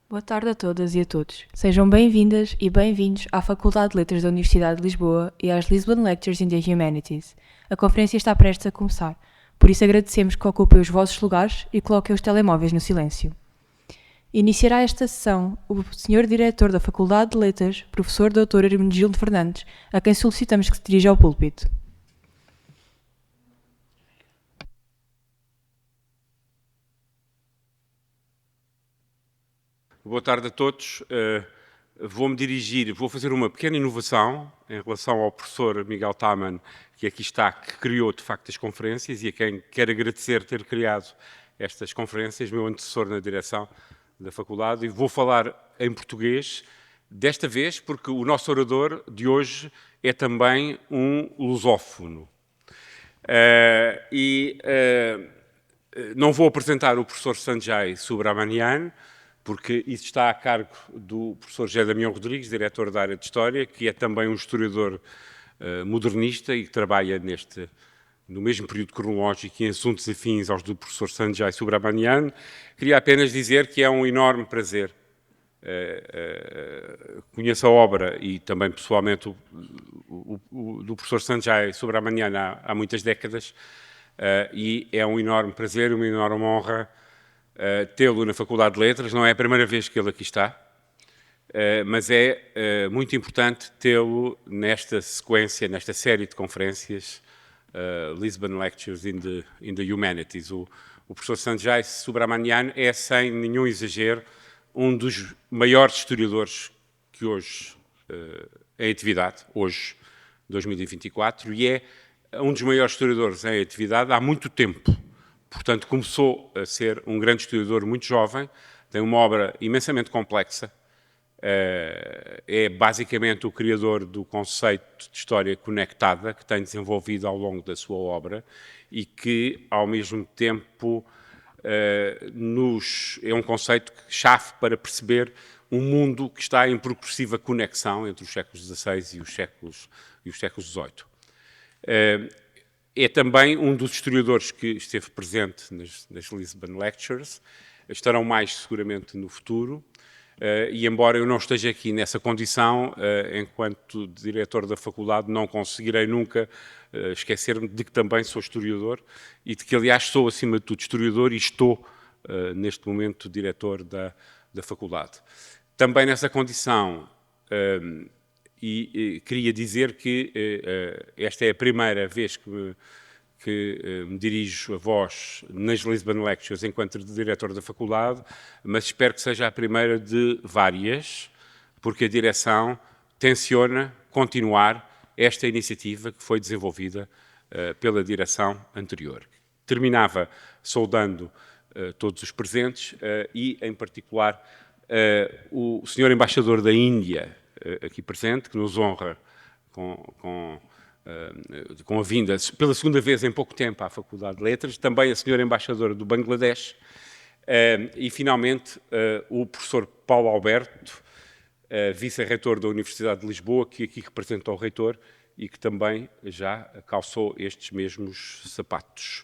Boa tarde a todas e a todos. Sejam bem-vindas e bem-vindos à Faculdade de Letras da Universidade de Lisboa e às Lisbon Lectures in the Humanities. A conferência está prestes a começar, por isso agradecemos que ocupem os vossos lugares e coloquem os telemóveis no silêncio. Iniciará esta sessão o Sr. Diretor da Faculdade de Letras, Professor Dr. Irving Fernandes, a quem solicitamos que se dirija ao púlpito. Boa tarde a todos. Vou fazer uma pequena inovação em relação ao professor Miguel Taman, que aqui está, que criou de facto as conferências e a quem quero agradecer ter criado estas conferências, meu antecessor na direção da faculdade, e vou falar em português, desta vez porque o nosso orador de hoje é também um lusófono. Não vou apresentar o professor Sanjay Subrahmanyam, porque isso está a cargo do professor José Damião Rodrigues, diretor da área de História, que é também um historiador modernista e que trabalha no mesmo período cronológico em assuntos afins aos do professor Sanjay Subrahmanyam. Queria apenas dizer que é um enorme prazer. Conheço a obra e também pessoalmente do professor Sanjay Subrahmanyam há muitas décadas e é um enorme prazer, uma enorme honra tê-lo na Faculdade de Letras. Não é a primeira vez que ele aqui está, mas é muito importante tê-lo nesta sequência, nesta série de conferências Lisbon Lectures in the Humanities. O professor Sanjay Subrahmanyam é, sem nenhum exagero, um dos maiores historiadores que hoje em atividade, hoje, 2024, e é um dos maiores historiadores em atividade há muito tempo. Portanto, começou a ser um grande historiador muito jovem, tem uma obra imensamente complexa, é basicamente o criador do conceito de história conectada que tem desenvolvido ao longo da sua obra e que, ao mesmo tempo, é um conceito-chave para perceber um mundo que está em progressiva conexão entre os séculos XVI e os séculos XVIII. É também um dos historiadores que esteve presente nas Lisbon Lectures, estarão mais seguramente no futuro, e embora eu não esteja aqui nessa condição, enquanto diretor da faculdade, não conseguirei nunca esquecer-me de que também sou historiador e de que, aliás, sou, acima de tudo, historiador e estou, neste momento, diretor da faculdade. Também nessa condição, queria dizer que esta é a primeira vez que me dirijo a vós nas Lisbon Lectures enquanto diretor da faculdade, mas espero que seja a primeira de várias, porque a direção tenciona continuar esta iniciativa que foi desenvolvida pela direção anterior. Terminava saudando todos os presentes e, em particular, o Sr. Embaixador da Índia, aqui presente, que nos honra com a vinda, pela segunda vez em pouco tempo, à Faculdade de Letras, também a Sra. Embaixadora do Bangladesh e, finalmente, o professor Paulo Alberto, vice-reitor da Universidade de Lisboa, que aqui representa o reitor e que também já calçou estes mesmos sapatos.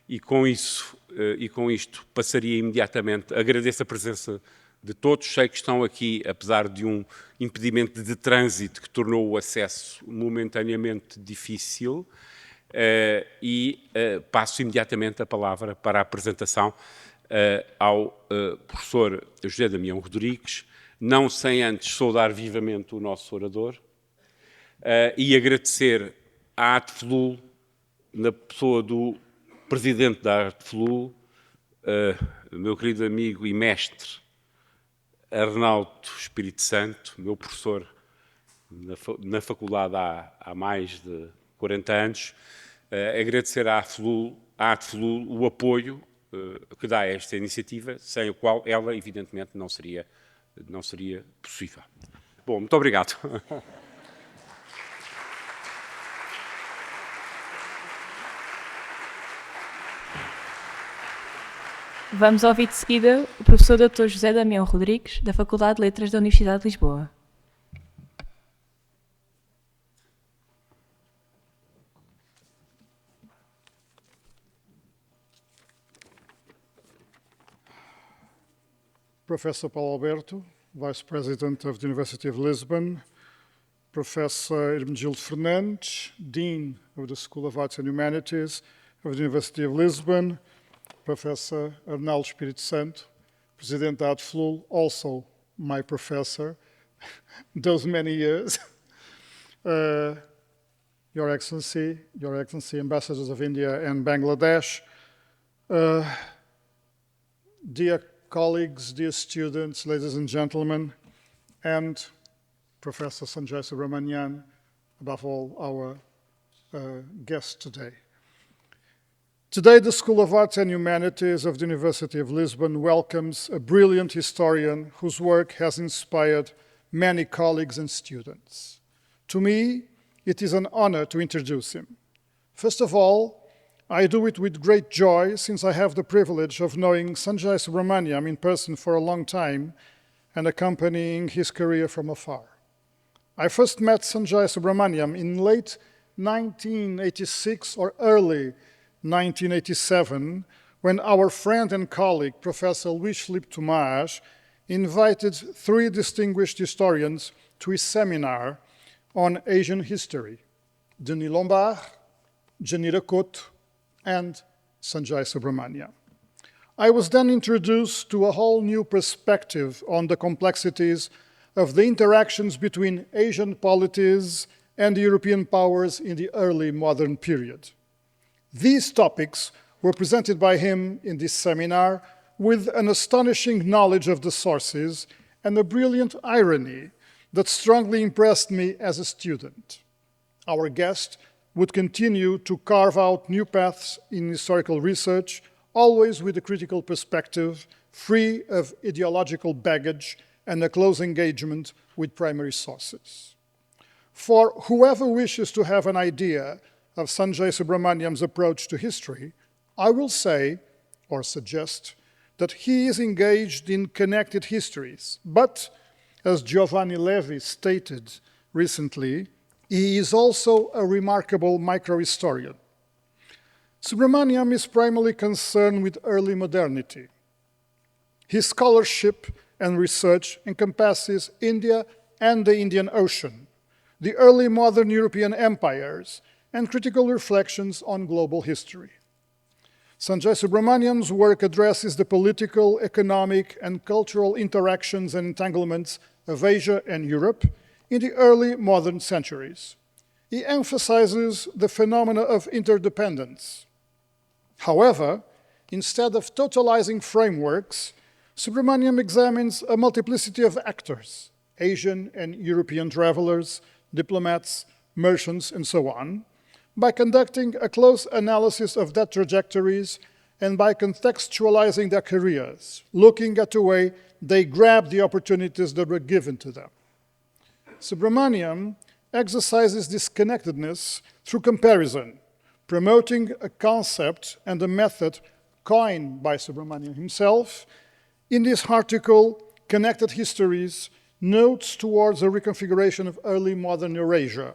E com isto passaria imediatamente, agradeço a presença de todos, sei que estão aqui, apesar de um impedimento de trânsito que tornou o acesso momentaneamente difícil, passo imediatamente a palavra para a apresentação ao professor José Damião Rodrigues, não sem antes saudar vivamente o nosso orador e agradecer à FLUL, na pessoa do presidente da FLUL, meu querido amigo e mestre Arnaldo Espírito Santo, meu professor na faculdade há mais de 40 anos, agradecer à FLUL o apoio que dá a esta iniciativa, sem o qual ela, evidentemente, não seria possível. Bom, muito obrigado. Vamos ouvir de seguida o professor Dr. José Damião Rodrigues, da Faculdade de Letras da Universidade de Lisboa. Professor Paulo Alberto, Vice President of the University of Lisbon, Professor Hermenegildo Fernandes, Dean of the School of Arts and Humanities of the University of Lisbon, Professor Arnaldo Espírito Santo, President at FLUL, also my professor, those many years. Your Excellency, Ambassadors of India and Bangladesh, dear colleagues, dear students, ladies and gentlemen, and Professor Sanjay Subrahmanyam, above all, our guest today. Today, the School of Arts and Humanities of the University of Lisbon welcomes a brilliant historian whose work has inspired many colleagues and students. To me, it is an honor to introduce him. First of all, I do it with great joy since I have the privilege of knowing Sanjay Subrahmanyam in person for a long time and accompanying his career from afar. I first met Sanjay Subrahmanyam in late 1986 or early 1987, when our friend and colleague, Professor Luís Filipe Tomás, invited 3 distinguished historians to his seminar on Asian history: Denis Lombard, Janira Couto, and Sanjay Subrahmanyam. I was then introduced to a whole new perspective on the complexities of the interactions between Asian polities and the European powers in the early modern period. These topics were presented by him in this seminar with an astonishing knowledge of the sources and a brilliant irony that strongly impressed me as a student. Our guest would continue to carve out new paths in historical research, always with a critical perspective, free of ideological baggage and a close engagement with primary sources. For whoever wishes to have an idea of Sanjay Subrahmanyam's approach to history, I will say, or suggest, that he is engaged in connected histories. But, as Giovanni Levi stated recently, he is also a remarkable microhistorian. Subrahmanyam is primarily concerned with early modernity. His scholarship and research encompasses India and the Indian Ocean, the early modern European empires, and critical reflections on global history. Sanjay Subrahmanyam's work addresses the political, economic, and cultural interactions and entanglements of Asia and Europe in the early modern centuries. He emphasizes the phenomena of interdependence. However, instead of totalizing frameworks, Subrahmanyam examines a multiplicity of actors, Asian and European travelers, diplomats, merchants, and so on, by conducting a close analysis of their trajectories and by contextualizing their careers, looking at the way they grabbed the opportunities that were given to them. Subrahmanyam exercises this connectedness through comparison, promoting a concept and a method coined by Subrahmanyam himself in this article, Connected Histories, Notes Towards a Reconfiguration of Early Modern Eurasia,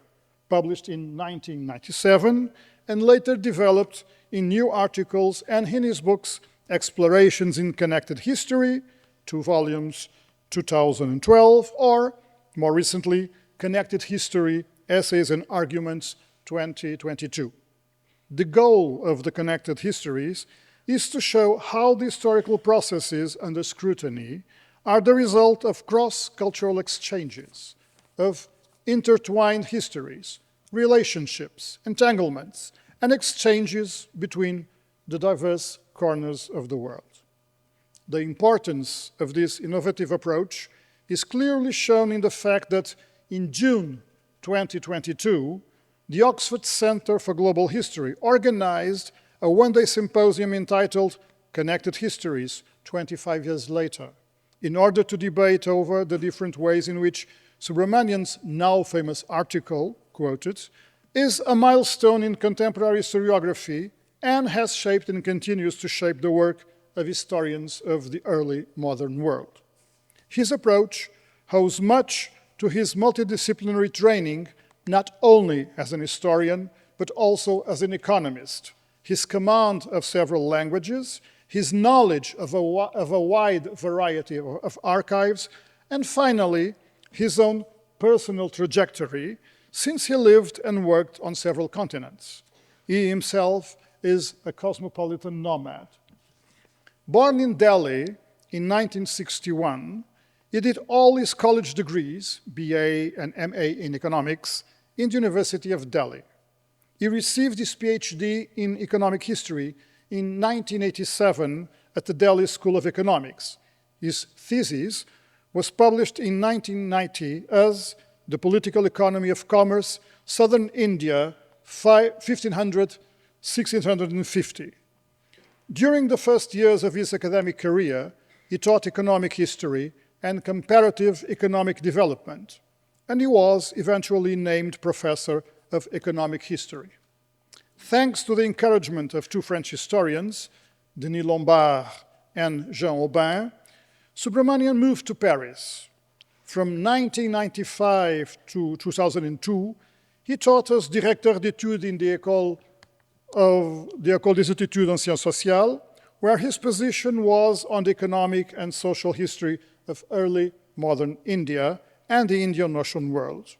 published in 1997, and later developed in new articles and in his books, Explorations in Connected History, 2 volumes, 2012, or, more recently, Connected History, Essays and Arguments, 2022. The goal of the Connected Histories is to show how the historical processes under scrutiny are the result of cross-cultural exchanges, of intertwined histories, relationships, entanglements, and exchanges between the diverse corners of the world. The importance of this innovative approach is clearly shown in the fact that in June 2022, the Oxford Centre for Global History organized a one-day symposium entitled Connected Histories, 25 Years Later, in order to debate over the different ways in which Subrahmanyam's now famous article, quoted, is a milestone in contemporary historiography and has shaped and continues to shape the work of historians of the early modern world. His approach owes much to his multidisciplinary training, not only as an historian, but also as an economist, his command of several languages, his knowledge of a wide variety of archives, and finally, his own personal trajectory, since he lived and worked on several continents. He himself is a cosmopolitan nomad. Born in Delhi in 1961, he did all his college degrees, BA and MA in economics, in the University of Delhi. He received his PhD in economic history in 1987 at the Delhi School of Economics. His thesis was published in 1990 as The Political Economy of Commerce, Southern India, 1500–1650. During the first years of his academic career, he taught economic history and comparative economic development, and he was eventually named professor of economic history. Thanks to the encouragement of two French historians, Denis Lombard and Jean Aubin, Subrahmanyam moved to Paris. From 1995 to 2002, he taught as directeur d'études in the École des Études en Sciences Sociales, where his position was on the economic and social history of early modern India and the Indian Ocean world.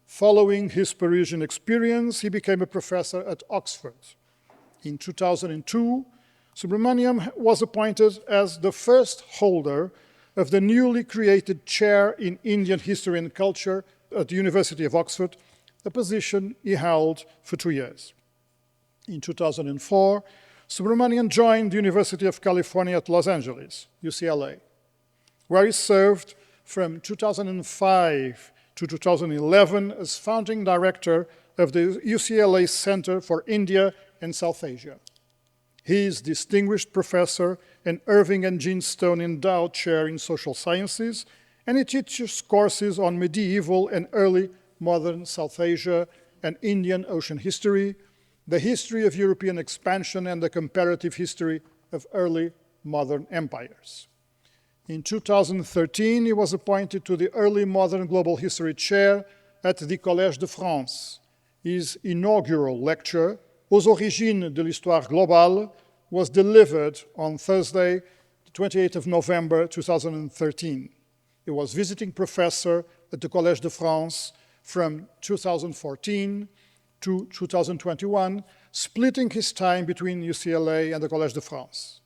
Following his Parisian experience, he became a professor at Oxford. In 2002, Subrahmanyam was appointed as the first holder of the newly created Chair in Indian History and Culture at the University of Oxford, a position he held for 2 years. In 2004, Subrahmanyam joined the University of California at Los Angeles, UCLA, where he served from 2005 to 2011 as founding director of the UCLA Center for India and South Asia. He is Distinguished Professor and Irving and Jean Stone Endowed Chair in Social Sciences, and he teaches courses on medieval and early modern South Asia and Indian Ocean history, the history of European expansion, and the comparative history of early modern empires. In 2013, he was appointed to the Early Modern Global History Chair at the Collège de France. His inaugural lecture, Aux origines de l'histoire globale, was delivered on Thursday, the 28th of November, 2013. He was visiting professor at the Collège de France from 2014 to 2021, splitting his time between UCLA and the Collège de France.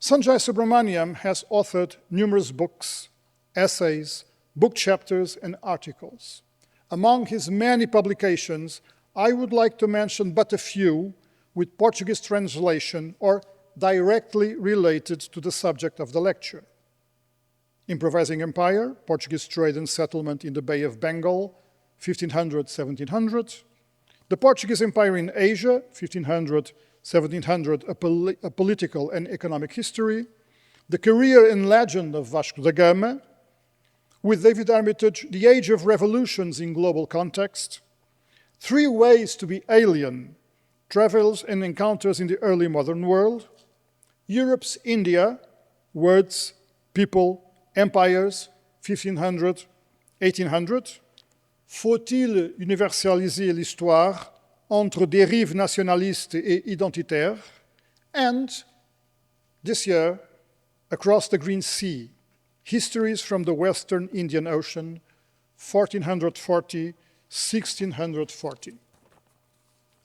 Sanjay Subrahmanyam has authored numerous books, essays, book chapters, and articles. Among his many publications, I would like to mention but a few with Portuguese translation or directly related to the subject of the lecture. Improvising Empire, Portuguese Trade and Settlement in the Bay of Bengal, 1500–1700. The Portuguese Empire in Asia, 1500–1700, a political and economic history. The Career and Legend of Vasco da Gama. With David Armitage, The Age of Revolutions in Global Context. 3 Ways to be Alien, Travels and Encounters in the Early Modern World. Europe's India, Words, People, Empires, 1500–1800. Faut-il universaliser l'histoire entre dérives nationalistes et identitaires? And this year, Across the Green Sea, Histories from the Western Indian Ocean, 1440–1640.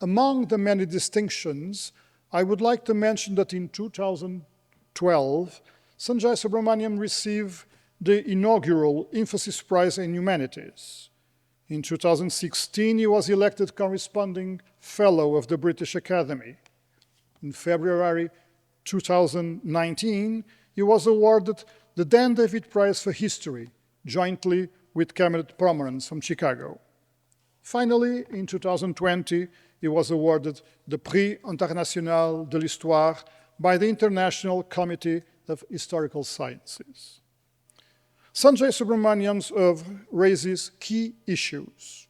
Among the many distinctions, I would like to mention that in 2012, Sanjay Subrahmanyam received the inaugural Emphasis Prize in Humanities. In 2016, he was elected Corresponding Fellow of the British Academy. In February 2019, he was awarded the Dan David Prize for History, jointly with Cameron Pomerance from Chicago. Finally, in 2020, he was awarded the Prix International de l'Histoire by the International Committee of Historical Sciences. Sanjay Subrahmanyam's oeuvre raises key issues,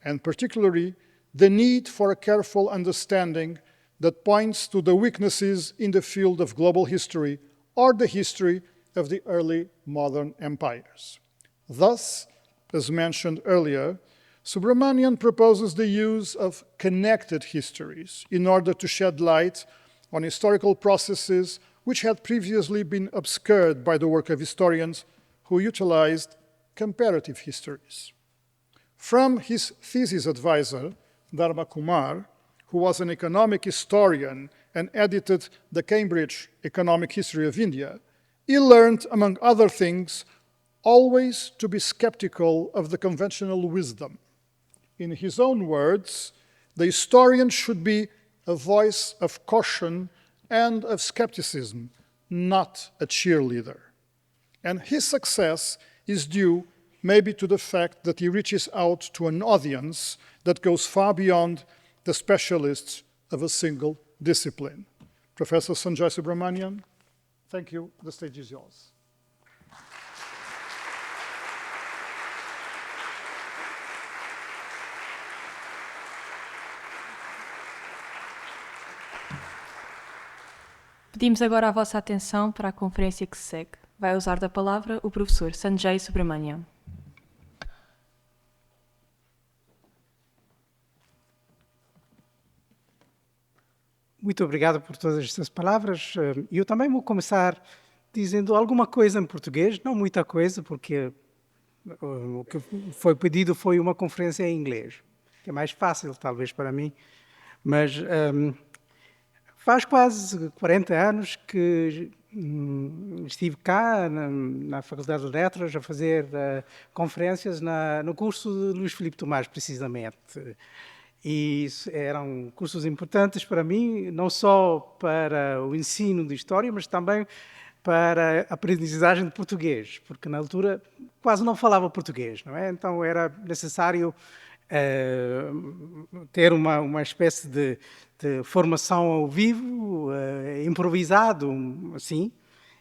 and particularly the need for a careful understanding that points to the weaknesses in the field of global history or the history of the early modern empires. Thus, as mentioned earlier, Subrahmanyam proposes the use of connected histories in order to shed light on historical processes which had previously been obscured by the work of historians who utilized comparative histories. From his thesis advisor, Dharma Kumar, who was an economic historian and edited the Cambridge Economic History of India, he learned, among other things, always to be skeptical of the conventional wisdom. In his own words, the historian should be a voice of caution and of skepticism, not a cheerleader. And his success is due maybe to the fact that he reaches out to an audience that goes far beyond the specialists of a single discipline. Professor Sanjay Subrahmanyam, thank you. The stage is yours. Pedimos agora a vossa atenção para a conferência que se segue. Vai usar da palavra o professor Sanjay Subrahmanyam. Muito obrigado por todas estas palavras. Eu também vou começar dizendo alguma coisa em português, não muita coisa, porque o que foi pedido foi uma conferência em inglês, que é mais fácil, talvez, para mim. Mas faz quase 40 anos que estive cá na Faculdade de Letras a fazer conferências no curso de Luís Filipe Tomás, precisamente. E eram cursos importantes para mim, não só para o ensino de História, mas também para a aprendizagem de português, porque na altura quase não falava português, não é? Então era necessário ter uma espécie de formação ao vivo, improvisado, assim,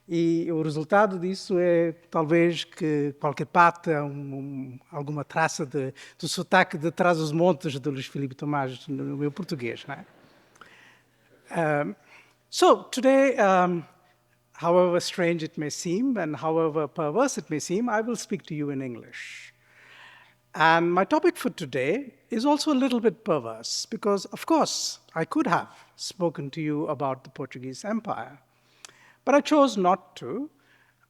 e o resultado disso é talvez que qualquer parte, alguma traça do sotaque de Trás-os-Montes de Luís Filipe Tomás no meu português, não é? So today, however strange it may seem and however perverse it may seem, I will speak to you in English. And my topic for today is also a little bit perverse because, of course, I could have spoken to you about the Portuguese Empire. But I chose not to,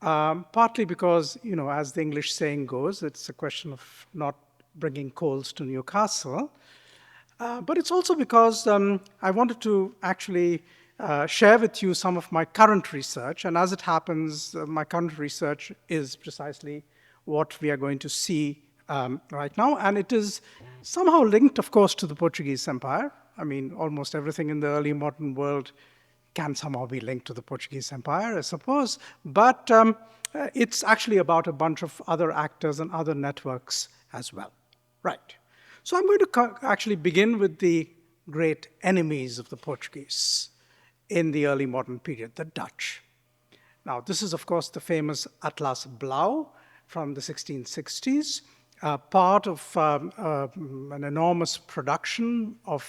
partly because, you know, as the English saying goes, it's a question of not bringing coals to Newcastle. But it's also because I wanted to actually share with you some of my current research. And as it happens, my current research is precisely what we are going to see right now. And it is somehow linked, of course, to the Portuguese Empire. I mean, almost everything in the early modern world can somehow be linked to the Portuguese Empire, I suppose. But it's actually about a bunch of other actors and other networks as well. Right. So I'm going to actually begin with the great enemies of the Portuguese in the early modern period, the Dutch. Now, this is, of course, the famous Atlas Blau from the 1660s, part of an enormous production of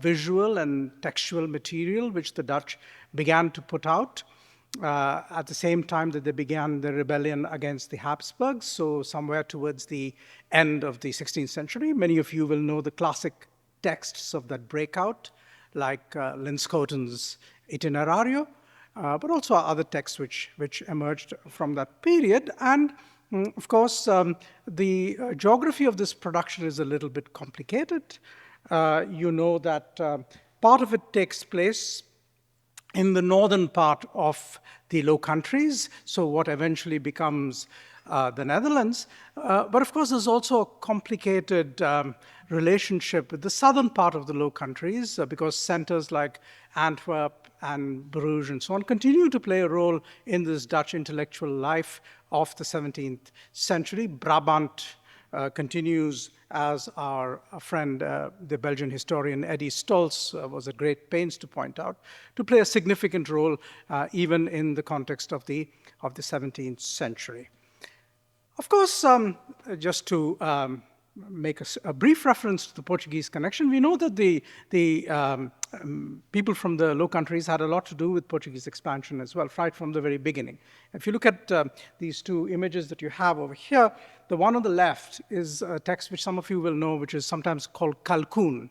visual and textual material which the Dutch began to put out at the same time that they began the rebellion against the Habsburgs, so somewhere towards the end of the 16th century. Many of you will know the classic texts of that breakout, like Linschoten's Itinerario, but also other texts which emerged from that period. And of course, the geography of this production is a little bit complicated. You know that part of it takes place in the northern part of the Low Countries, so what eventually becomes the Netherlands. But of course, there's also a complicated relationship with the southern part of the Low Countries, because centers like Antwerp and Bruges and so on continue to play a role in this Dutch intellectual life of the 17th century. Brabant continues, as our friend, the Belgian historian Eddie Stolz was at great pains to point out, to play a significant role even in the context of the 17th century. Of course, just to make a brief reference to the Portuguese connection, we know that the people from the Low Countries had a lot to do with Portuguese expansion as well, right from the very beginning. If you look at these two images that you have over here, the one on the left is a text which some of you will know, which is sometimes called Calcún.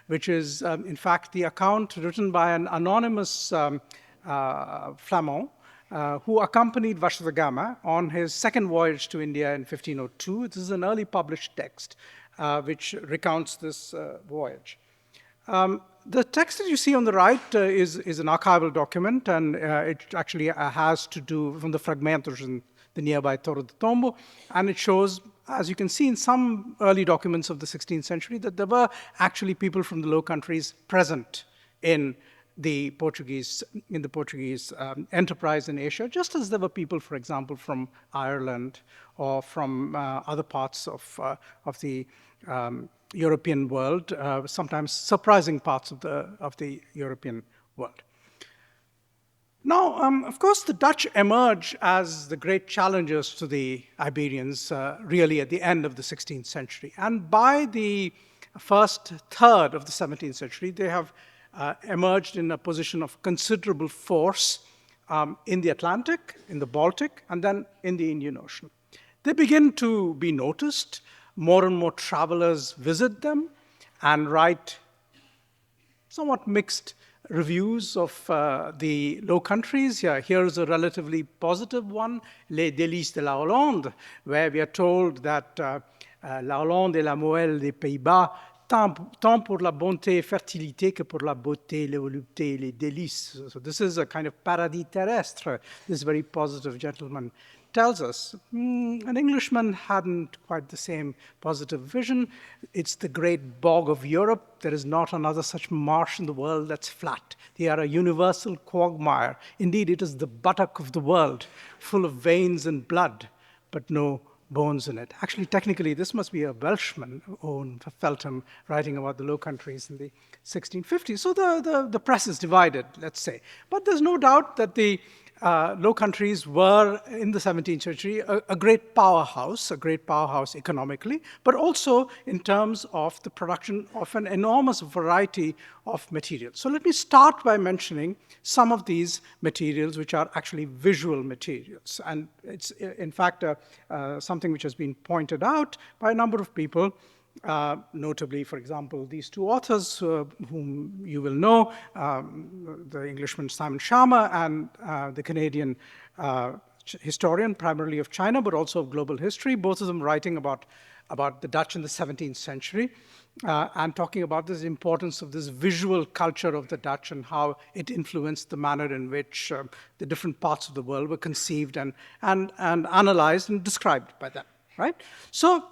which is, in fact, the account written by an anonymous Flamand who accompanied Vasco da Gama on his second voyage to India in 1502. This is an early published text which recounts this voyage. The text that you see on the right is an archival document, and it actually has to do from the fragmentos in the nearby Torre de Tombo, and it shows, as you can see in some early documents of the 16th century, that there were actually people from the Low Countries present in the Portuguese enterprise in Asia, just as there were people, for example, from Ireland or from other parts of the European world, sometimes surprising parts of the European world. Now, of course, the Dutch emerge as the great challengers to the Iberians really at the end of the 16th century. And by the first third of the 17th century, they have emerged in a position of considerable force in the Atlantic, in the Baltic, and then in the Indian Ocean. They begin to be noticed. More and more travelers visit them and write somewhat mixed reviews of the Low Countries. Here's a relatively positive one, Les Délices de la Hollande, where we are told that la Hollande est la moelle des Pays-Bas, tant pour la bonté et fertilité que pour la beauté, les voluptés et les délices. So this is a kind of paradis terrestre, this very positive gentleman tells us. An Englishman hadn't quite the same positive vision. It's the great bog of Europe. There is not another such marsh in the world that's flat. They are a universal quagmire. Indeed, it is the buttock of the world, full of veins and blood, but no bones in it. Actually, technically, this must be a Welshman, Owen Feltham, writing about the Low Countries in the 1650s. So the press is divided, let's say. But there's no doubt that the Low Countries were, in the 17th century, a great powerhouse economically, but also in terms of the production of an enormous variety of materials. So let me start by mentioning some of these materials, which are actually visual materials. And it's, in fact, something which has been pointed out by a number of people. Notably, for example, these two authors whom you will know, the Englishman Simon Schama and the Canadian historian, primarily of China, but also of global history, both of them writing about the Dutch in the 17th century and talking about this importance of this visual culture of the Dutch and how it influenced the manner in which the different parts of the world were conceived and analyzed and described by them, right? So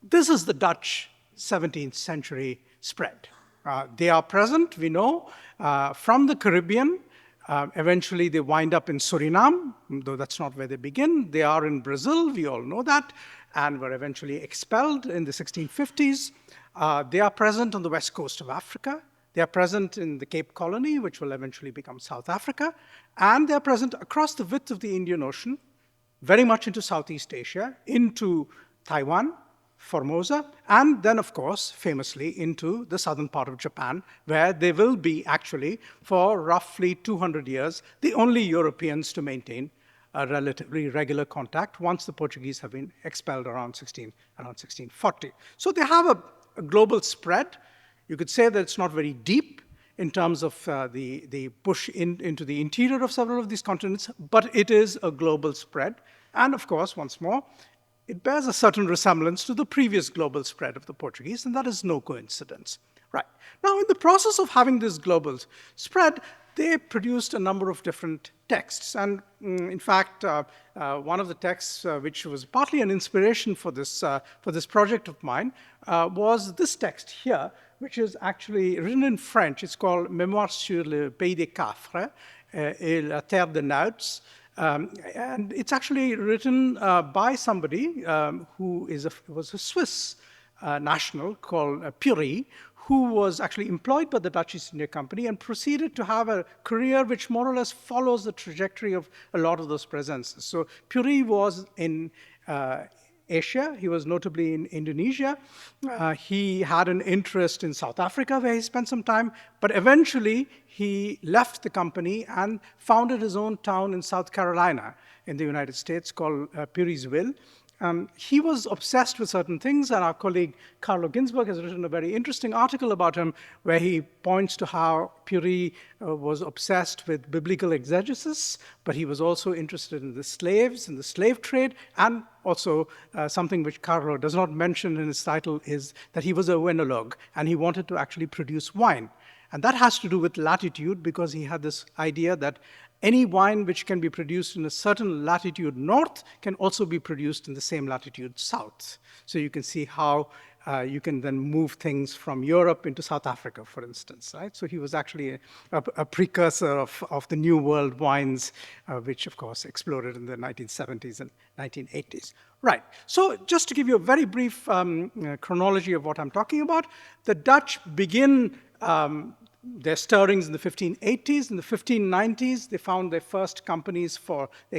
this is the Dutch 17th century spread. They are present, we know, from the Caribbean. Eventually, they wind up in Suriname, though that's not where they begin. They are in Brazil, we all know that, and were eventually expelled in the 1650s. They are present on the west coast of Africa. They are present in the Cape Colony, which will eventually become South Africa. And they are present across the width of the Indian Ocean, very much into Southeast Asia, into Taiwan, Formosa, and then, of course, famously into the southern part of Japan, where they will be actually, for roughly 200 years, the only Europeans to maintain a relatively regular contact once the Portuguese have been expelled around 1640. So they have a global spread. You could say that it's not very deep in terms of the push into the interior of several of these continents, but it is a global spread. And of course, once more, it bears a certain resemblance to the previous global spread of the Portuguese, and that is no coincidence. Right. Now, in the process of having this global spread, they produced a number of different texts. And in fact, one of the texts which was partly an inspiration for this project of mine was this text here, which is actually written in French. It's called Mémoires sur le pays des Cafres et la terre de Nauts. And it's actually written by somebody who was a Swiss national called Pury, who was actually employed by the Dutch East India Company and proceeded to have a career which more or less follows the trajectory of a lot of those presences. So Pury was in Asia. He was notably in Indonesia. He had an interest in South Africa, where he spent some time, but eventually he left the company and founded his own town in South Carolina in the United States called Pury'sville. he was obsessed with certain things, and our colleague Carlo Ginzburg has written a very interesting article about him where he points to how Curie was obsessed with biblical exegesis, but he was also interested in the slaves, in the slave trade, and also something which Carlo does not mention in his title is that he was a oenologue, and he wanted to actually produce wine. And that has to do with latitude, because he had this idea that any wine which can be produced in a certain latitude north can also be produced in the same latitude south. So you can see how you can then move things from Europe into South Africa, for instance, right? So he was actually a precursor of the New World wines, which of course exploded in the 1970s and 1980s. Right, so just to give you a very brief chronology of what I'm talking about, the Dutch begin their stirrings in the 1580s. In the 1590s, they found their first companies for the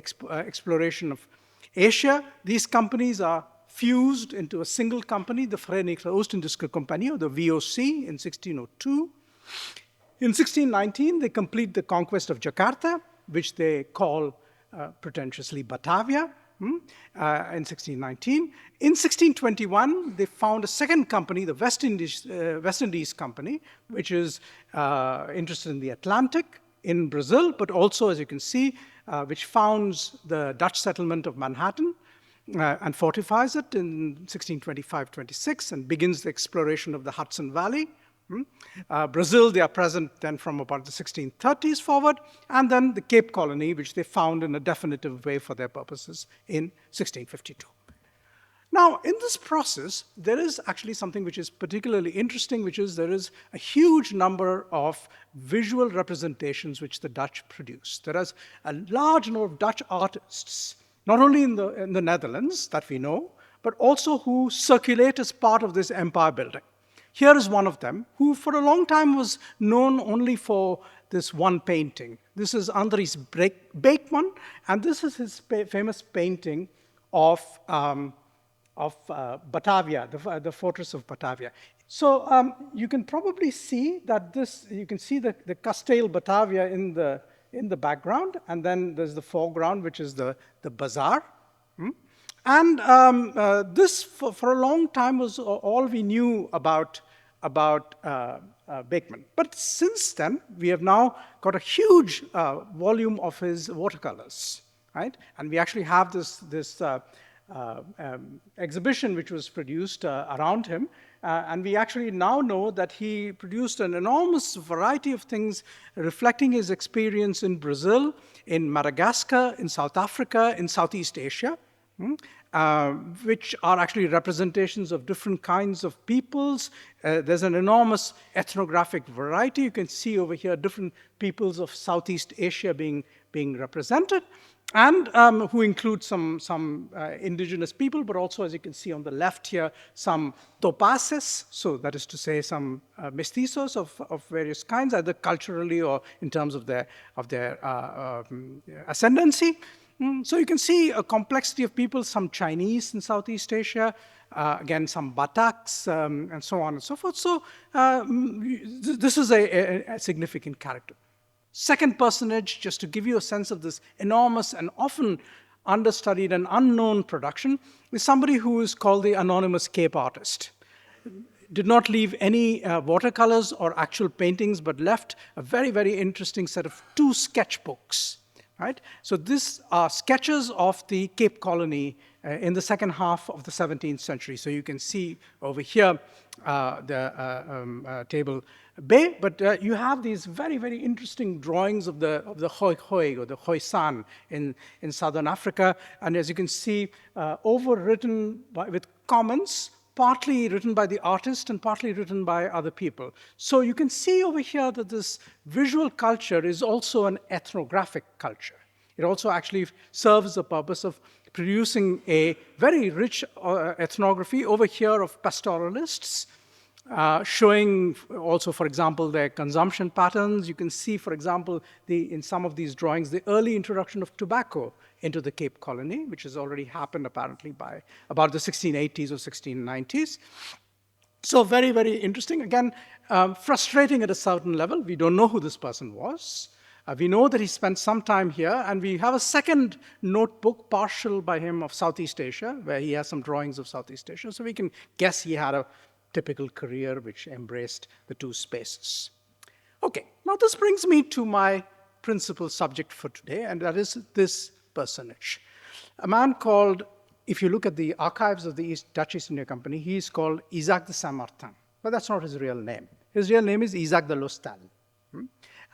exploration of Asia. These companies are fused into a single company, the Verenigde Oost-Indische Compagnie, or the VOC, in 1602. In 1619, they complete the conquest of Jakarta, which they call pretentiously Batavia. In 1619. In 1621, they found a second company, the West Indies Company, which is interested in the Atlantic, in Brazil, but also, as you can see, which founds the Dutch settlement of Manhattan and fortifies it in 1625-26 and begins the exploration of the Hudson Valley. Brazil, they are present then from about the 1630s forward, and then the Cape Colony, which they found in a definitive way for their purposes in 1652. Now, in this process, there is actually something which is particularly interesting, which is there is a huge number of visual representations which the Dutch produced. There is a large number of Dutch artists, not only in the Netherlands that we know, but also who circulate as part of this empire building. Here is one of them, who for a long time was known only for this one painting. This is Andries Beekman, and this is his famous painting of Batavia, the fortress of Batavia. So you can probably see that you can see the Kasteel Batavia in the background, and then there's the foreground, which is the bazaar. And this, for a long time, was all we knew about Beekman. But since then, we have now got a huge volume of his watercolors, right? And we actually have this exhibition which was produced around him. And we actually now know that he produced an enormous variety of things reflecting his experience in Brazil, in Madagascar, in South Africa, in Southeast Asia. Which are actually representations of different kinds of peoples. There's an enormous ethnographic variety. You can see over here different peoples of Southeast Asia being represented, and who include some indigenous people, but also, as you can see on the left here, some topaces, so that is to say some mestizos of various kinds, either culturally or in terms of their ascendancy. So you can see a complexity of people, some Chinese in Southeast Asia, again, some Bataks, and so on and so forth. So this is a significant character. Second personage, just to give you a sense of this enormous and often understudied and unknown production, is somebody who is called the anonymous Cape artist. Did not leave any watercolors or actual paintings, but left a very, very interesting set of 2 sketchbooks. Right? So these are sketches of the Cape Colony in the second half of the 17th century. So you can see over here the table Bay, but you have these very, very interesting drawings of the Hoi Hoi or the Khoisan in southern Africa. And as you can see, overwritten with comments, partly written by the artist and partly written by other people. So you can see over here that this visual culture is also an ethnographic culture. It also actually serves the purpose of producing a very rich ethnography over here of pastoralists, showing also, for example, their consumption patterns. You can see, for example, in some of these drawings, the early introduction of tobacco into the Cape Colony, which has already happened apparently by about the 1680s or 1690s. So very, very interesting. Again, frustrating at a certain level. We don't know who this person was. We know that he spent some time here, and we have a second notebook, partial by him, of Southeast Asia, where he has some drawings of Southeast Asia. So we can guess he had a typical career which embraced the two spaces. Okay, now this brings me to my principal subject for today, and that is this personage. A man called, if you look at the archives of the Dutch East India Company, he is called Isaac de Saint-Martin, but that's not his real name. His real name is Isaac de Lostal.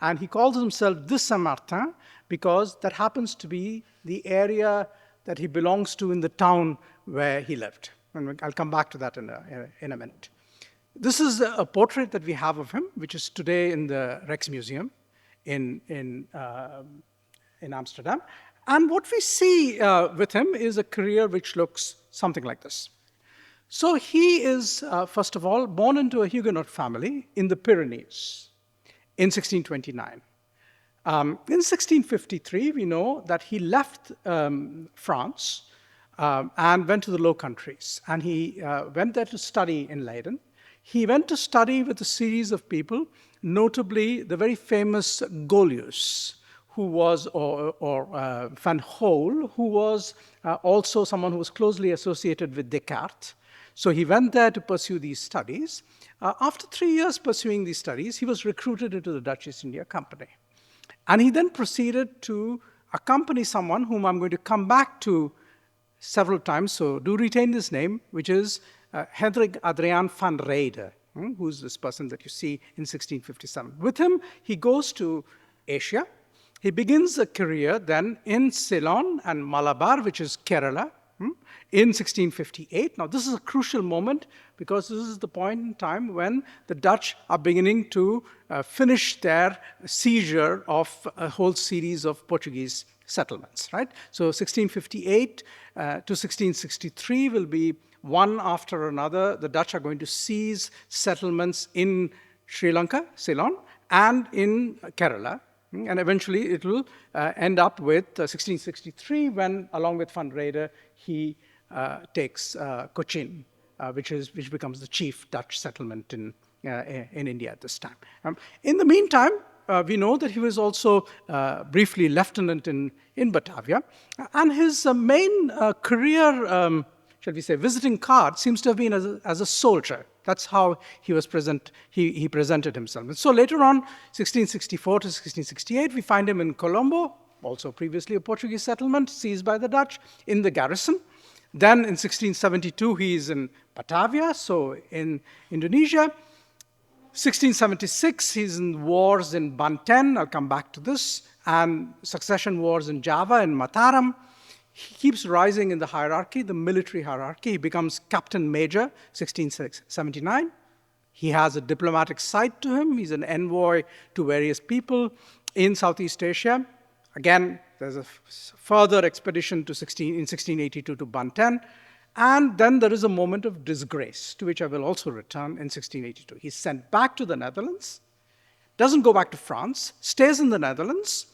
And he calls himself de Saint-Martin because that happens to be the area that he belongs to in the town where he lived. And I'll come back to that in a minute. This is a portrait that we have of him, which is today in the Rijksmuseum in Amsterdam. And what we see with him is a career which looks something like this. So he is, first of all, born into a Huguenot family in the Pyrenees in 1629. In 1653, we know that he left France and went to the Low Countries. And he went there to study in Leiden. He went to study with a series of people, notably the very famous Golius, who was, or Van Hole, who was also someone who was closely associated with Descartes. So he went there to pursue these studies. After 3 years pursuing these studies, he was recruited into the Dutch East India Company. And he then proceeded to accompany someone whom I'm going to come back to several times, so do retain this name, which is Hendrik Adriaan van Reyde, who's this person that you see in 1657. With him, he goes to Asia. He begins a career then in Ceylon and Malabar, which is Kerala, in 1658. Now, this is a crucial moment because this is the point in time when the Dutch are beginning to finish their seizure of a whole series of Portuguese settlements, right? So 1658 to 1663 will be one after another. The Dutch are going to seize settlements in Sri Lanka, Ceylon, and in Kerala. And eventually it will end up with 1663 when, along with Van Reyde, he takes Cochin, which becomes the chief Dutch settlement in India at this time. In the meantime, we know that he was also briefly lieutenant in Batavia. And his main career, shall we say, visiting card seems to have been as a soldier. That's how he was he presented himself. And so later on, 1664 to 1668, we find him in Colombo, also previously a Portuguese settlement, seized by the Dutch, in the garrison. Then in 1672, he is in Batavia, so in Indonesia. 1676, he's in wars in Banten, I'll come back to this, and succession wars in Java and Mataram. He keeps rising in the hierarchy, the military hierarchy. He becomes Captain Major, 1679. He has a diplomatic side to him. He's an envoy to various people in Southeast Asia. Again, there's a further expedition in 1682 to Banten. And then there is a moment of disgrace, to which I will also return in 1682. He's sent back to the Netherlands, doesn't go back to France, stays in the Netherlands,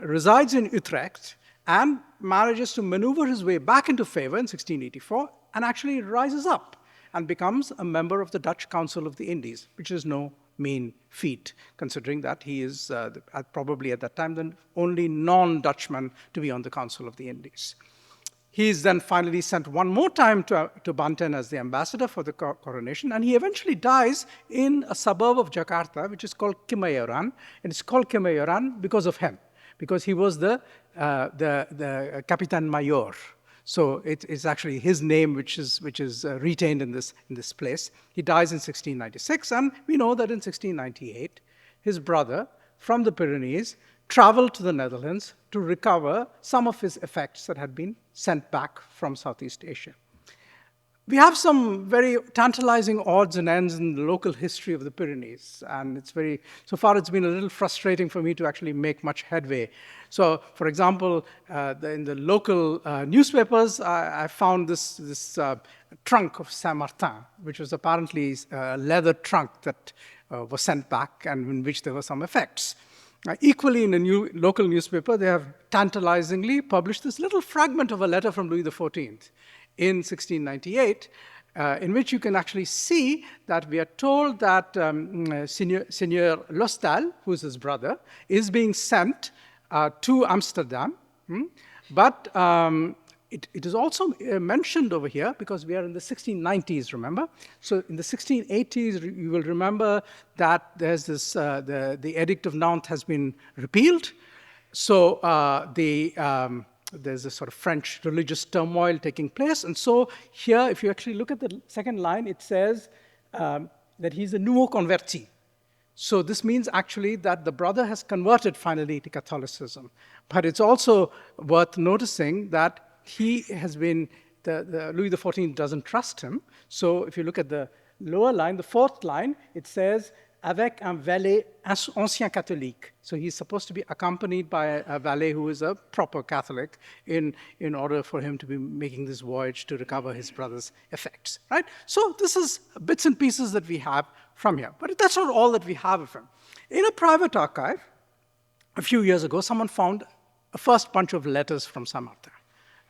resides in Utrecht, and manages to maneuver his way back into favor in 1684, and actually rises up and becomes a member of the Dutch Council of the Indies, which is no mean feat, considering that he is probably at that time the only non-Dutchman to be on the Council of the Indies. He is then finally sent one more time to Banten as the ambassador for the coronation, and he eventually dies in a suburb of Jakarta, which is called Kemayoran, and it's called Kemayoran because of him, because he was the Kapitan Mayor. So it's actually his name which is retained in this place. He dies in 1696, and we know that in 1698, his brother from the Pyrenees traveled to the Netherlands to recover some of his effects that had been sent back from Southeast Asia. We have some very tantalizing odds and ends in the local history of the Pyrenees, and so far it's been a little frustrating for me to actually make much headway. So, for example, in the local newspapers, I found this trunk of Saint-Martin, which was apparently a leather trunk that was sent back and in which there were some effects. Equally, in a local newspaper, they have tantalizingly published this little fragment of a letter from Louis XIV in 1698, in which you can actually see that we are told that Seigneur Lostal, who is his brother, is being sent to Amsterdam. But it is also mentioned over here because we are in the 1690s, remember? So in the 1680s, you will remember that there's this, the Edict of Nantes has been repealed. So there's a sort of French religious turmoil taking place. And so here, if you actually look at the second line, it says that he's a nouveau converti. So this means actually that the brother has converted finally to Catholicism. But it's also worth noticing that he has been, Louis XIV doesn't trust him. So if you look at the lower line, the fourth line, it says, avec un valet ancien catholique. So he's supposed to be accompanied by a valet who is a proper Catholic in order for him to be making this voyage to recover his brother's effects, right? So this is bits and pieces that we have from here. But that's not all that we have of him. In a private archive, a few years ago, someone found a first bunch of letters from Saint-Martin.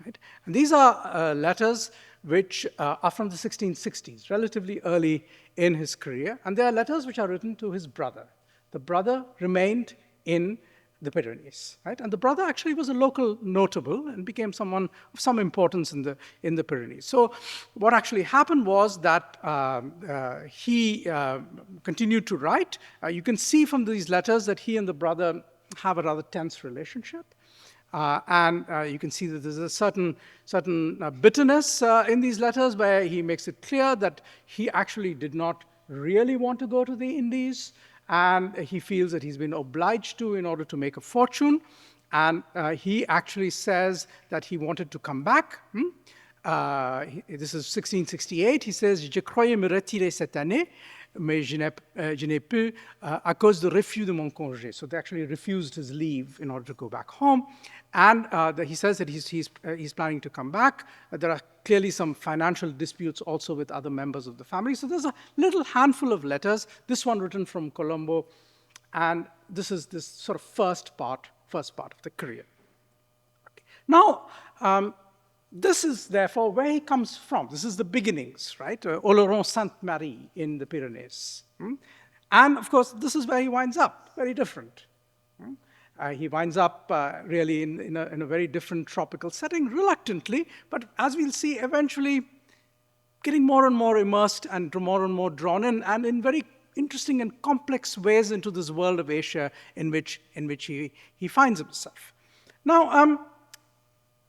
Right? And these are letters which are from the 1660s, relatively early in his career. And they are letters which are written to his brother. The brother remained in the Pyrenees. Right? And the brother actually was a local notable and became someone of some importance in the Pyrenees. So what actually happened was that he continued to write. You can see from these letters that he and the brother have a rather tense relationship. And you can see that there's a certain bitterness in these letters where he makes it clear that he actually did not really want to go to the Indies, and he feels that he's been obliged to in order to make a fortune. And he actually says that he wanted to come back. This is 1668. He says, "Je croyais me retirer cette année, mais je n'ai pu à cause du refus de mon congé." So they actually refused his leave in order to go back home. And he says that he's planning to come back. There are clearly some financial disputes also with other members of the family. So there's a little handful of letters, this one written from Colombo, and this is this sort of first part of the career. Okay. Now, this is therefore where he comes from. This is the beginnings, right? Oloron-Sainte-Marie in the Pyrenees. And of course, this is where he winds up, very different. He winds up really in a very different tropical setting, reluctantly, but as we'll see, eventually getting more and more immersed and more and more drawn in, and in very interesting and complex ways into this world of Asia in which he finds himself. Now,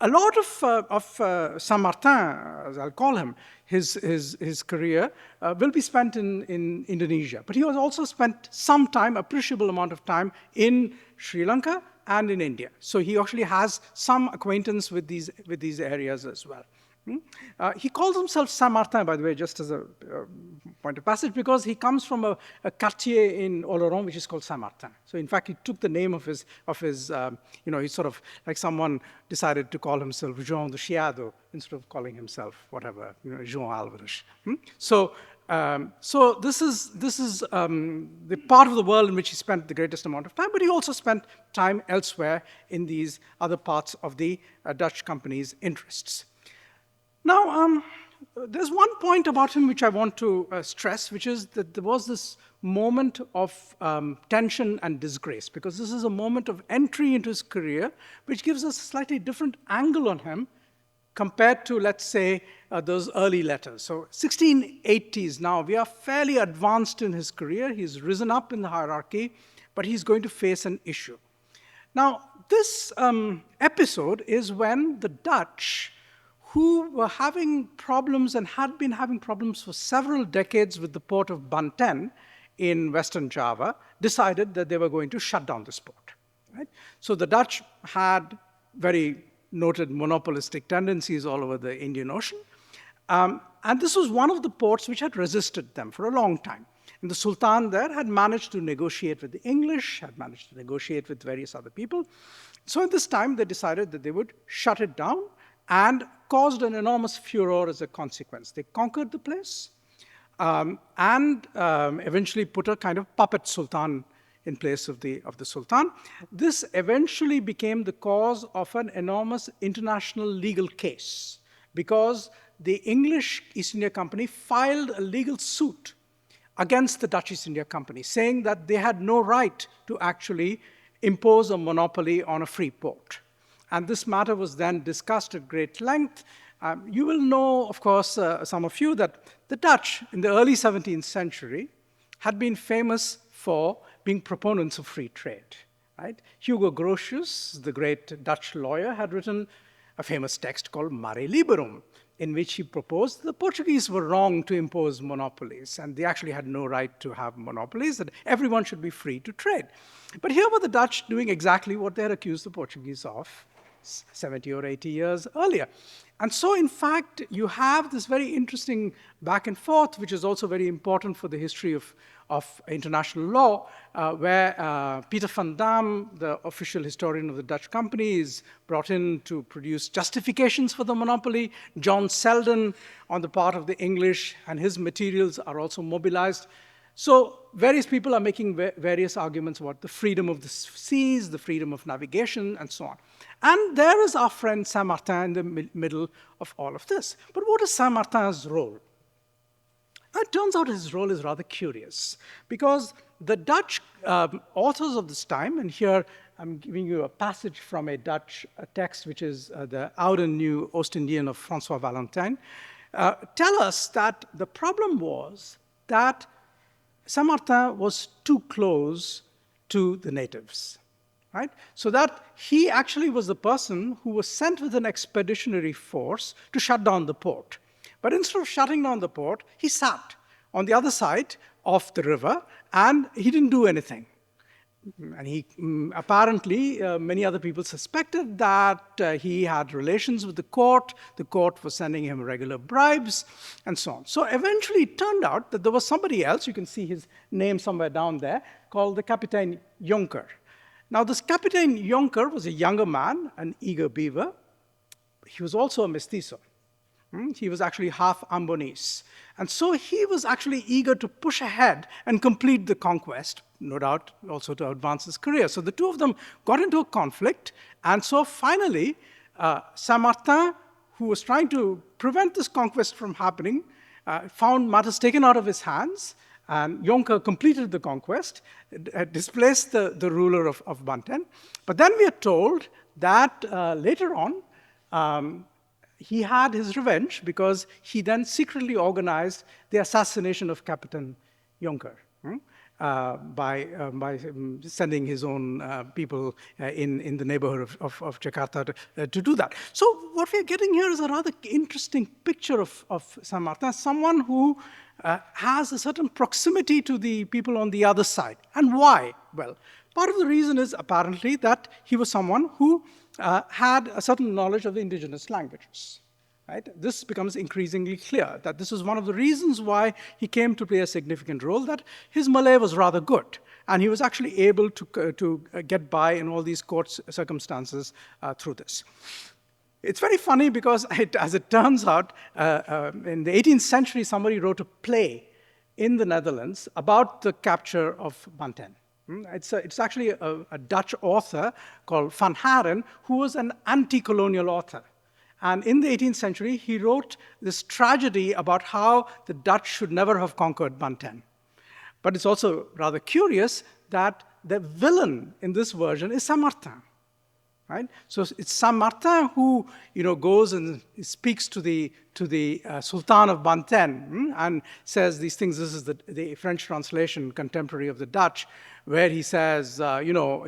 a lot of Saint-Martin, as I'll call him, his career will be spent in Indonesia. But he has also spent some time, appreciable amount of time, in Sri Lanka and in India. So he actually has some acquaintance with these areas as well. He calls himself Saint-Martin, by the way, just as a point of passage, because he comes from a quartier in Oloron, which is called Saint-Martin. So in fact, he took the name of his he's sort of like someone decided to call himself João do Chiado instead of calling himself whatever, João Álvares. So this is the part of the world in which he spent the greatest amount of time, but he also spent time elsewhere in these other parts of the Dutch company's interests. Now, there's one point about him which I want to stress, which is that there was this moment of tension and disgrace, because this is a moment of entry into his career, which gives us a slightly different angle on him compared to, let's say, those early letters. So 1680s now, we are fairly advanced in his career. He's risen up in the hierarchy, but he's going to face an issue. Now, this episode is when the Dutch, who were having problems and had been having problems for several decades with the port of Banten in Western Java, decided that they were going to shut down this port. Right? So the Dutch had very noted monopolistic tendencies all over the Indian Ocean. And this was one of the ports which had resisted them for a long time. And the Sultan there had managed to negotiate with the English, had managed to negotiate with various other people. So at this time, they decided that they would shut it down, and caused an enormous furor as a consequence. They conquered the place and eventually put a kind of puppet sultan in place of the sultan. This eventually became the cause of an enormous international legal case, because the English East India Company filed a legal suit against the Dutch East India Company, saying that they had no right to actually impose a monopoly on a free port. And this matter was then discussed at great length. You will know, of course, some of you, that the Dutch in the early 17th century had been famous for being proponents of free trade. Right? Hugo Grotius, the great Dutch lawyer, had written a famous text called Mare Liberum, in which he proposed the Portuguese were wrong to impose monopolies, and they actually had no right to have monopolies, that everyone should be free to trade. But here were the Dutch doing exactly what they had accused the Portuguese of 70 or 80 years earlier. And so, in fact, you have this very interesting back and forth, which is also very important for the history of international law, where Peter van Dam, the official historian of the Dutch company, is brought in to produce justifications for the monopoly. John Selden, on the part of the English, and his materials are also mobilized. So various people are making various arguments about the freedom of the seas, the freedom of navigation, and so on. And there is our friend Saint-Martin in the middle of all of this. But what is Saint-Martin's role? It turns out his role is rather curious, because the Dutch authors of this time, and here I'm giving you a passage from a Dutch text, which is the Oude Nieuw Oost-Indiën of François Valentin, tell us that the problem was that Saint-Martin was too close to the natives. Right? So that he actually was the person who was sent with an expeditionary force to shut down the port. But instead of shutting down the port, he sat on the other side of the river, and he didn't do anything. And he apparently, many other people suspected that he had relations with the court was sending him regular bribes, and so on. So eventually it turned out that there was somebody else, you can see his name somewhere down there, called the Kapitein Jonker. Now, this Kapitein Jonker was a younger man, an eager beaver. He was also a mestizo. He was actually half Ambonese. And so he was actually eager to push ahead and complete the conquest, no doubt also to advance his career. So the two of them got into a conflict. And so finally, Saint-Martin, who was trying to prevent this conquest from happening, found matters taken out of his hands. And Jonker completed the conquest, displaced the ruler of Banten. But then we are told that later on, he had his revenge, because he then secretly organized the assassination of Captain Jonker by sending his own people in the neighborhood of Jakarta to do that. So what we're getting here is a rather interesting picture of Saint-Martin, someone who has a certain proximity to the people on the other side. And why? Well, part of the reason is apparently that he was someone who had a certain knowledge of the indigenous languages. Right? This becomes increasingly clear, that this is one of the reasons why he came to play a significant role, that his Malay was rather good. And he was actually able to get by in all these court circumstances through this. It's very funny because, as it turns out, in the 18th century, somebody wrote a play in the Netherlands about the capture of Banten. It's actually a Dutch author called Van Haren, who was an anti-colonial author. And in the 18th century, he wrote this tragedy about how the Dutch should never have conquered Banten. But it's also rather curious that the villain in this version is Saint-Martin. Right? So it's Saint-Martin who goes and speaks to the Sultan of Banten and says these things. This is the French translation, contemporary of the Dutch, where he says,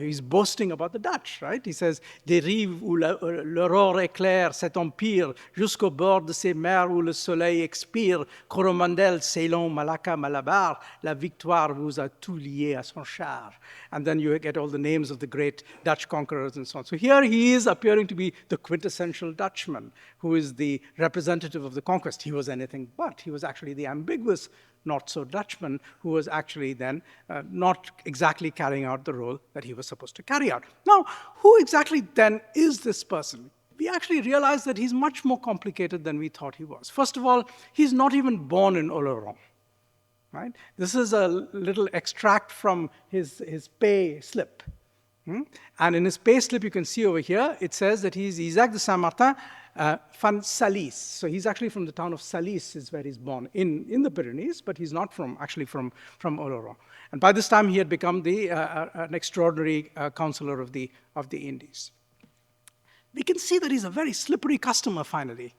he's boasting about the Dutch, right? He says, des rives où l'aurore éclaire cet empire, jusqu'au bord de ces mers où le soleil expire, Coromandel, Ceylon, Malacca, Malabar, la victoire vous a tout lié à son char. And then you get all the names of the great Dutch conquerors and so on. So here he is appearing to be the quintessential Dutchman, who is the representative of the conquest. He was anything but. He was actually the ambiguous not-so-Dutchman who was actually then not exactly carrying out the role that he was supposed to carry out. Now, who exactly then is this person? We actually realize that he's much more complicated than we thought he was. First of all, he's not even born in Oloron. Right? This is a little extract from his pay slip. And in his pay slip, you can see over here, it says that he's Isaac de Saint-Martin, Van Salis. So he's actually from the town of Salis is where he's born, in the Pyrenees, but he's not actually from Oloron. And by this time, he had become an extraordinary counselor of the Indies. We can see that he's a very slippery customer, finally.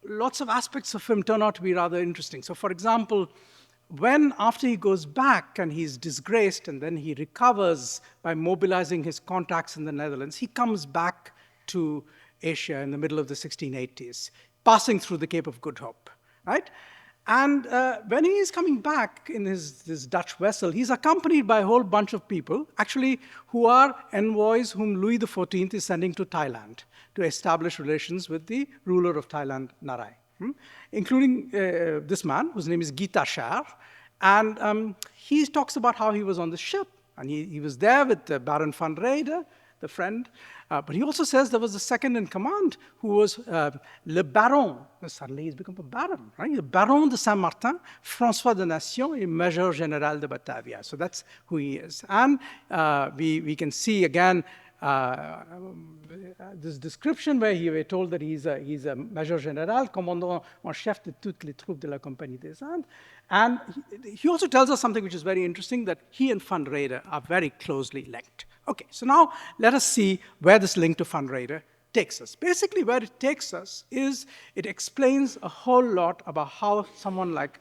Lots of aspects of him turn out to be rather interesting. So for example, after he goes back and he's disgraced and then he recovers by mobilizing his contacts in the Netherlands, he comes back to Asia in the middle of the 1680s, passing through the Cape of Good Hope, right? And when he is coming back in this Dutch vessel, he's accompanied by a whole bunch of people, actually, who are envoys whom Louis XIV is sending to Thailand to establish relations with the ruler of Thailand, Narai, including this man, whose name is Gita Shar. And he talks about how he was on the ship, and he was there with Baron van Reyde, the friend. But he also says there was a second in command who was Le Baron. Suddenly he's become a baron, right? The Baron de Saint-Martin, François de Nation, et Major Général de Batavia. So that's who he is. And we can see again this description where we're told that he's a Major Général, commandant en chef de toutes les troupes de la Compagnie des Indes. And he also tells us something which is very interesting, that he and Van Reyde are very closely linked. Okay, so now let us see where this link to Van Reyde takes us. Basically, where it takes us is it explains a whole lot about how someone like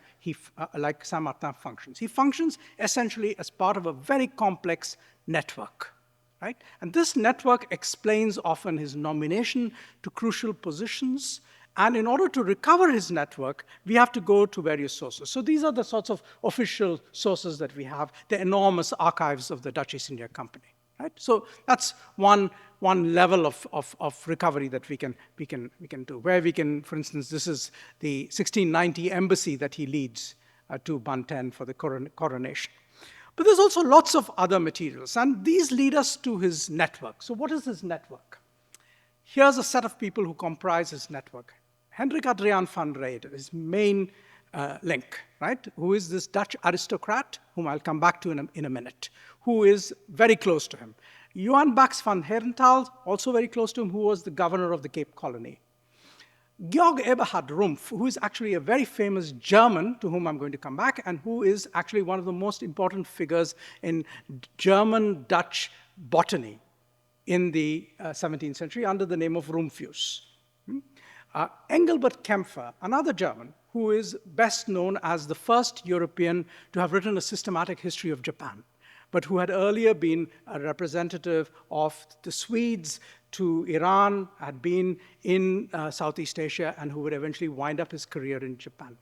Saint-Martin functions. He functions essentially as part of a very complex network, right? And this network explains often his nomination to crucial positions. And in order to recover his network, we have to go to various sources. So these are the sorts of official sources that we have, the enormous archives of the Dutch East India Company. Right? So that's one level of recovery that we can do. Where we can, for instance, this is the 1690 embassy that he leads to Banten for the coronation. But there's also lots of other materials, and these lead us to his network. So what is his network? Here's a set of people who comprise his network. Hendrik Adriaan van Reyde, his main link, right? Who is this Dutch aristocrat, whom I'll come back to in a minute, who is very close to him. Johan Bax van Herentals, also very close to him, who was the governor of the Cape Colony. Georg Eberhard Rumpf, who is actually a very famous German, to whom I'm going to come back, and who is actually one of the most important figures in German-Dutch botany in the 17th century under the name of Rumphius. Engelbert Kempfer, another German, who is best known as the first European to have written a systematic history of Japan, but who had earlier been a representative of the Swedes to Iran, had been in Southeast Asia, and who would eventually wind up his career in Japan.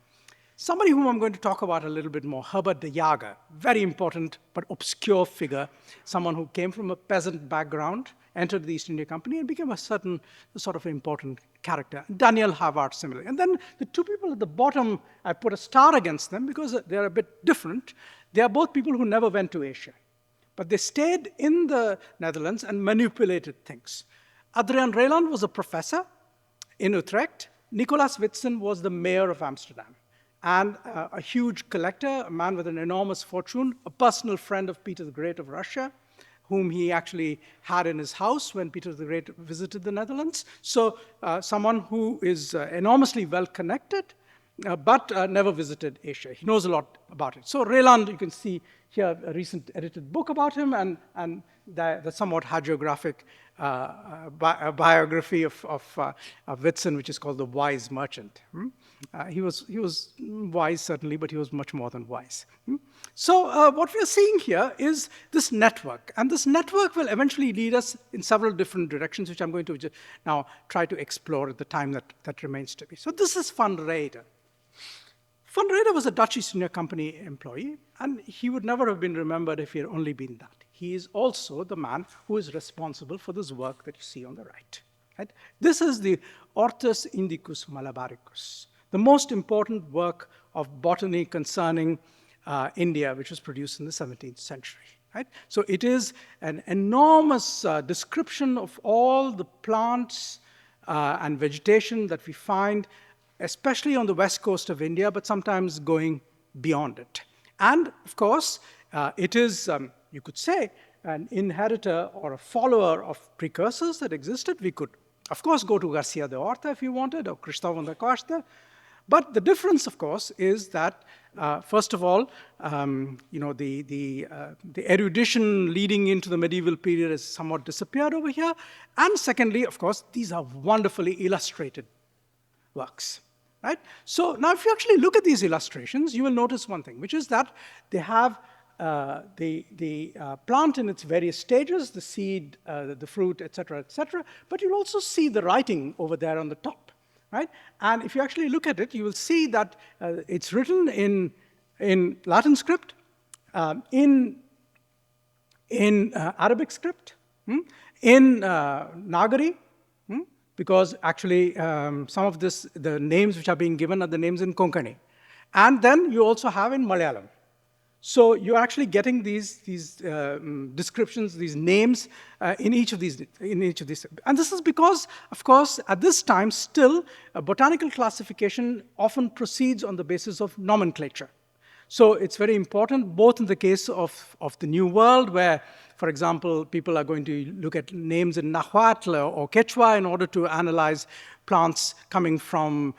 Somebody whom I'm going to talk about a little bit more, Herbert de Jager, very important but obscure figure, someone who came from a peasant background, entered the East India Company, and became a certain sort of important character. Daniel Havard, similarly. And then the two people at the bottom, I put a star against them because they're a bit different. They are both people who never went to Asia, but they stayed in the Netherlands and manipulated things. Adriaan Reiland was a professor in Utrecht. Nicolaas Witsen was the mayor of Amsterdam, and a huge collector, a man with an enormous fortune, a personal friend of Peter the Great of Russia, whom he actually had in his house when Peter the Great visited the Netherlands. So someone who is enormously well-connected, but never visited Asia. He knows a lot about it. So Reiland, you can see here a recent edited book about him, and the somewhat hagiographic biography of Witsen, which is called The Wise Merchant. He was wise, certainly, but he was much more than wise. So what we are seeing here is this network, and this network will eventually lead us in several different directions, which I'm going to now try to explore at the time that remains to be. So this is Van Reyde. Van Reyde was a Dutch East India Company employee, and he would never have been remembered if he had only been that. He is also the man who is responsible for this work that you see on the right. Right? This is the Ortus Indicus Malabaricus, the most important work of botany concerning India, which was produced in the 17th century. Right? So it is an enormous description of all the plants and vegetation that we find, especially on the west coast of India, but sometimes going beyond it. And of course, it is, you could say, an inheritor or a follower of precursors that existed. We could Of course, go to Garcia de Horta if you wanted, or Cristóvão da Costa. But the difference, of course, is that, first of all, the erudition leading into the medieval period has somewhat disappeared over here. And secondly, of course, these are wonderfully illustrated works. Right? So now if you actually look at these illustrations, you will notice one thing, which is that they have the plant in its various stages, the seed, the fruit, etc., but you'll also see the writing over there on the top, right? And if you actually look at it, you will see that it's written in Latin script, in Arabic script, in Nagari, because actually some of the names which are being given are the names in Konkani. And then you also have in Malayalam. So you're actually getting these descriptions, these names in each of these. And this is because, of course, at this time still, botanical classification often proceeds on the basis of nomenclature. So it's very important, both in the case of the New World, where, for example, people are going to look at names in Nahuatl or Quechua in order to analyze plants coming from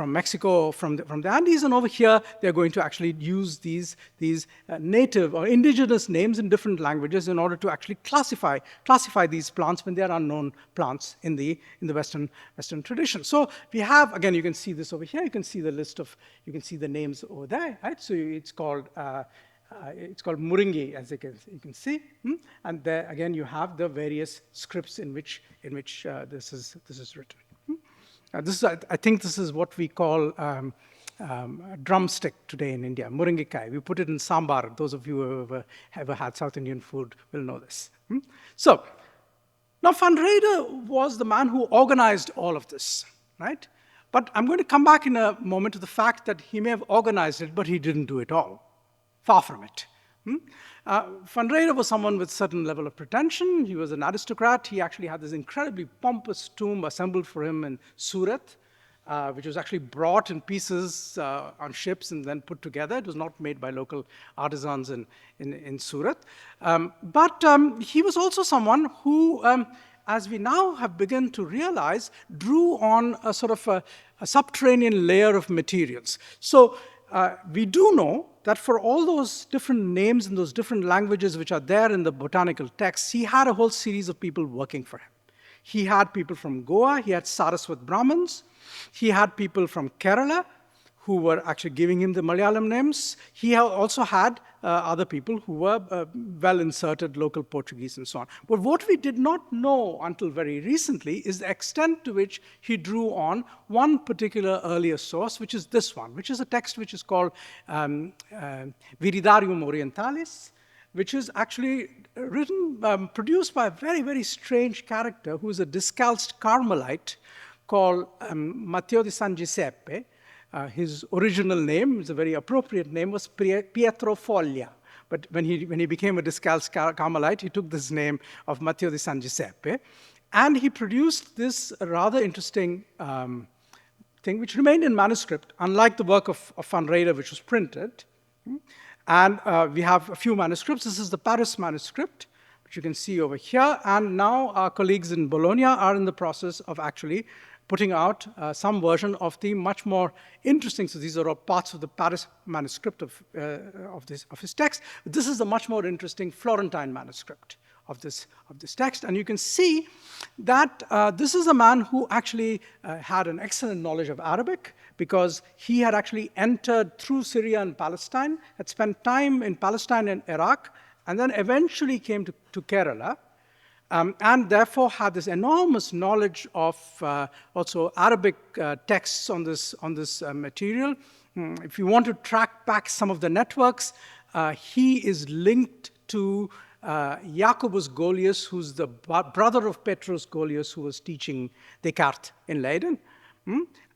Mexico, from the Andes, and over here they're going to actually use these native or indigenous names in different languages in order to actually classify these plants when they are unknown plants in the Western tradition. So we have, again, you can see this over here. You can see the list of, you can see the names over there, right? So it's called Muringi, as you can see, and there again you have the various scripts in which this is written. I think this is what we call drumstick today in India, muringikai. We put it in sambar. Those of you who have ever had South Indian food will know this. So now Van Reyder was the man who organized all of this, right? But I'm going to come back in a moment to the fact that he may have organized it, but he didn't do it all. Far from it. Van Reyder was someone with a certain level of pretension. He was an aristocrat. He actually had this incredibly pompous tomb assembled for him in Surat, which was actually brought in pieces on ships and then put together. It was not made by local artisans in Surat. But he was also someone who, as we now have begun to realize, drew on a sort of a subterranean layer of materials. So we do know that for all those different names and those different languages which are there in the botanical texts, he had a whole series of people working for him. He had people from Goa, he had Saraswat Brahmins, he had people from Kerala who were actually giving him the Malayalam names. He also had other people who were well-inserted local Portuguese and so on. But what we did not know until very recently is the extent to which he drew on one particular earlier source, which is this one, which is a text which is called Viridarium Orientalis, which is actually written, produced by a very, very strange character who is a discalced Carmelite called Matteo di San Giuseppe. His original name, is a very appropriate name, was Pietro Foglia. But when he became a discalced Carmelite, he took this name of Matteo di San Giuseppe. And he produced this rather interesting thing, which remained in manuscript, unlike the work of Van Reyder, which was printed. And we have a few manuscripts. This is the Paris manuscript, which you can see over here. And now our colleagues in Bologna are in the process of actually putting out some version of the much more interesting, so these are all parts of the Paris manuscript of his text. This is the much more interesting Florentine manuscript of this text. And you can see that this is a man who actually had an excellent knowledge of Arabic, because he had actually entered through Syria and Palestine, had spent time in Palestine and Iraq, and then eventually came to Kerala. And therefore had this enormous knowledge of also Arabic texts on this material. If you want to track back some of the networks, he is linked to Jacobus Golius, who's the brother of Petrus Golius, who was teaching Descartes in Leiden.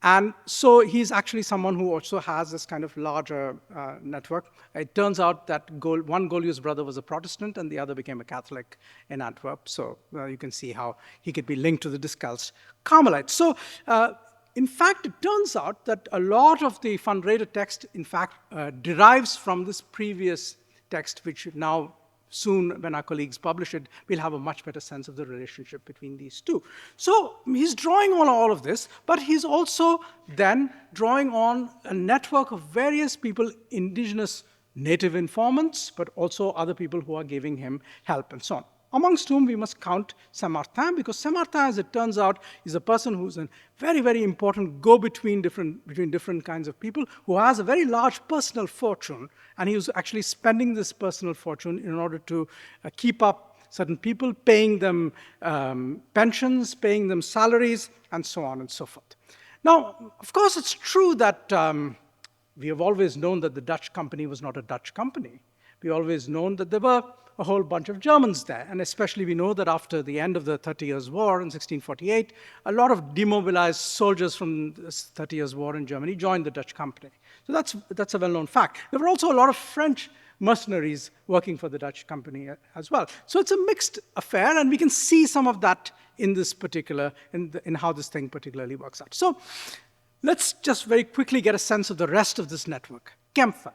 And so he's actually someone who also has this kind of larger network. It turns out that one Golius brother was a Protestant and the other became a Catholic in Antwerp. So you can see how he could be linked to the discalced Carmelites. So in fact, it turns out that a lot of the Van Reyder text, in fact, derives from this previous text, which now soon, when our colleagues publish it, we'll have a much better sense of the relationship between these two. So he's drawing on all of this, but he's also then drawing on a network of various people, indigenous native informants, but also other people who are giving him help and so on. Amongst whom we must count Saint-Martin, because Saint-Martin, as it turns out, is a person who's a very, very important go-between between different kinds of people, who has a very large personal fortune, and he was actually spending this personal fortune in order to keep up certain people, paying them pensions, paying them salaries, and so on and so forth. Now, of course, it's true that we have always known that the Dutch company was not a Dutch company. We always known that there were a whole bunch of Germans there. And especially we know that after the end of the 30 Years' War in 1648, a lot of demobilized soldiers from the 30 Years' War in Germany joined the Dutch company. So that's a well-known fact. There were also a lot of French mercenaries working for the Dutch company as well. So it's a mixed affair, and we can see some of that in this particular, in how this thing particularly works out. So let's just very quickly get a sense of the rest of this network. Kempfer,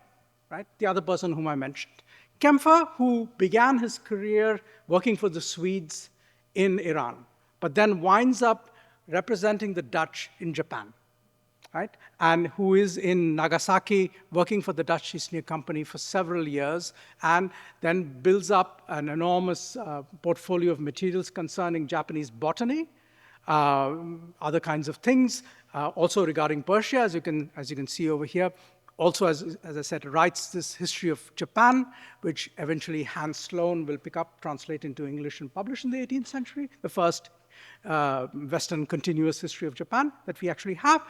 right? The other person whom I mentioned. Kempfer, who began his career working for the Swedes in Iran, but then winds up representing the Dutch in Japan, right? And who is in Nagasaki working for the Dutch East India Company for several years, and then builds up an enormous portfolio of materials concerning Japanese botany, other kinds of things, also regarding Persia, as you can see over here. Also, as I said, writes this history of Japan, which eventually Hans Sloane will pick up, translate into English, and publish in the 18th century, the first Western continuous history of Japan that we actually have.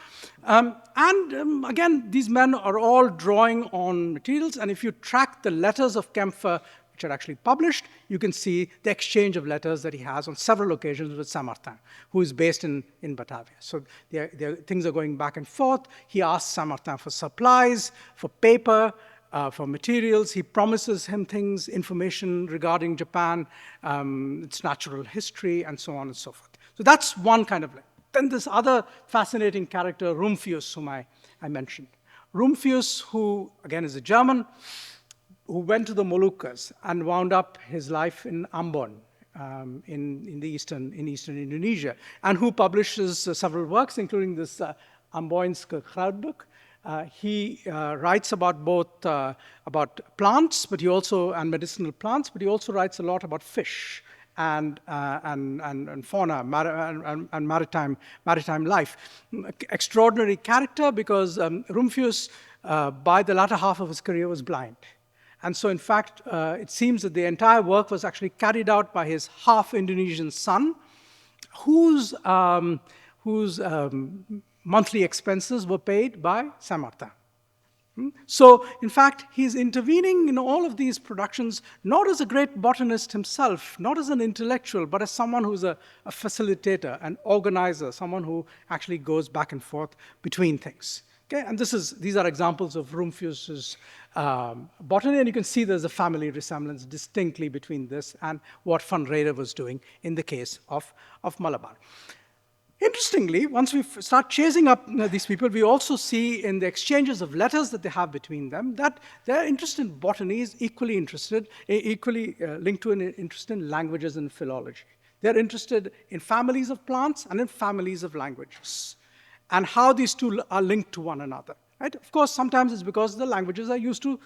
Again, these men are all drawing on materials, and if you track the letters of Kempfer, which are actually published, you can see the exchange of letters that he has on several occasions with Saint-Martin, who is based in Batavia. So things are going back and forth. He asks Saint-Martin for supplies, for paper, for materials. He promises him things, information regarding Japan, its natural history, and so on and so forth. So that's one kind of link. Then this other fascinating character, Rumphius, whom I mentioned. Rumphius, who, again, is a German, who went to the Moluccas and wound up his life in Ambon, in eastern Indonesia, and who publishes several works, including this Amboinske Kruidboek. He writes about both about plants, but he also and medicinal plants, but he also writes a lot about fish and fauna and maritime life. Extraordinary character, because Rumphius, by the latter half of his career, was blind. And so, in fact, it seems that the entire work was actually carried out by his half-Indonesian son, whose monthly expenses were paid by Saint-Martin. So, in fact, he's intervening in all of these productions, not as a great botanist himself, not as an intellectual, but as someone who's a facilitator, an organizer, someone who actually goes back and forth between things. Okay, and these are examples of Rumphius's botany, and you can see there's a family resemblance distinctly between this and what Van Reyder was doing in the case of Malabar. Interestingly, once we start chasing up these people, we also see in the exchanges of letters that they have between them that their interest in botany is equally linked to an interest in languages and philology. They're interested in families of plants and in families of languages, and how these two are linked to one another. Right? Of course, sometimes it's because the languages are used to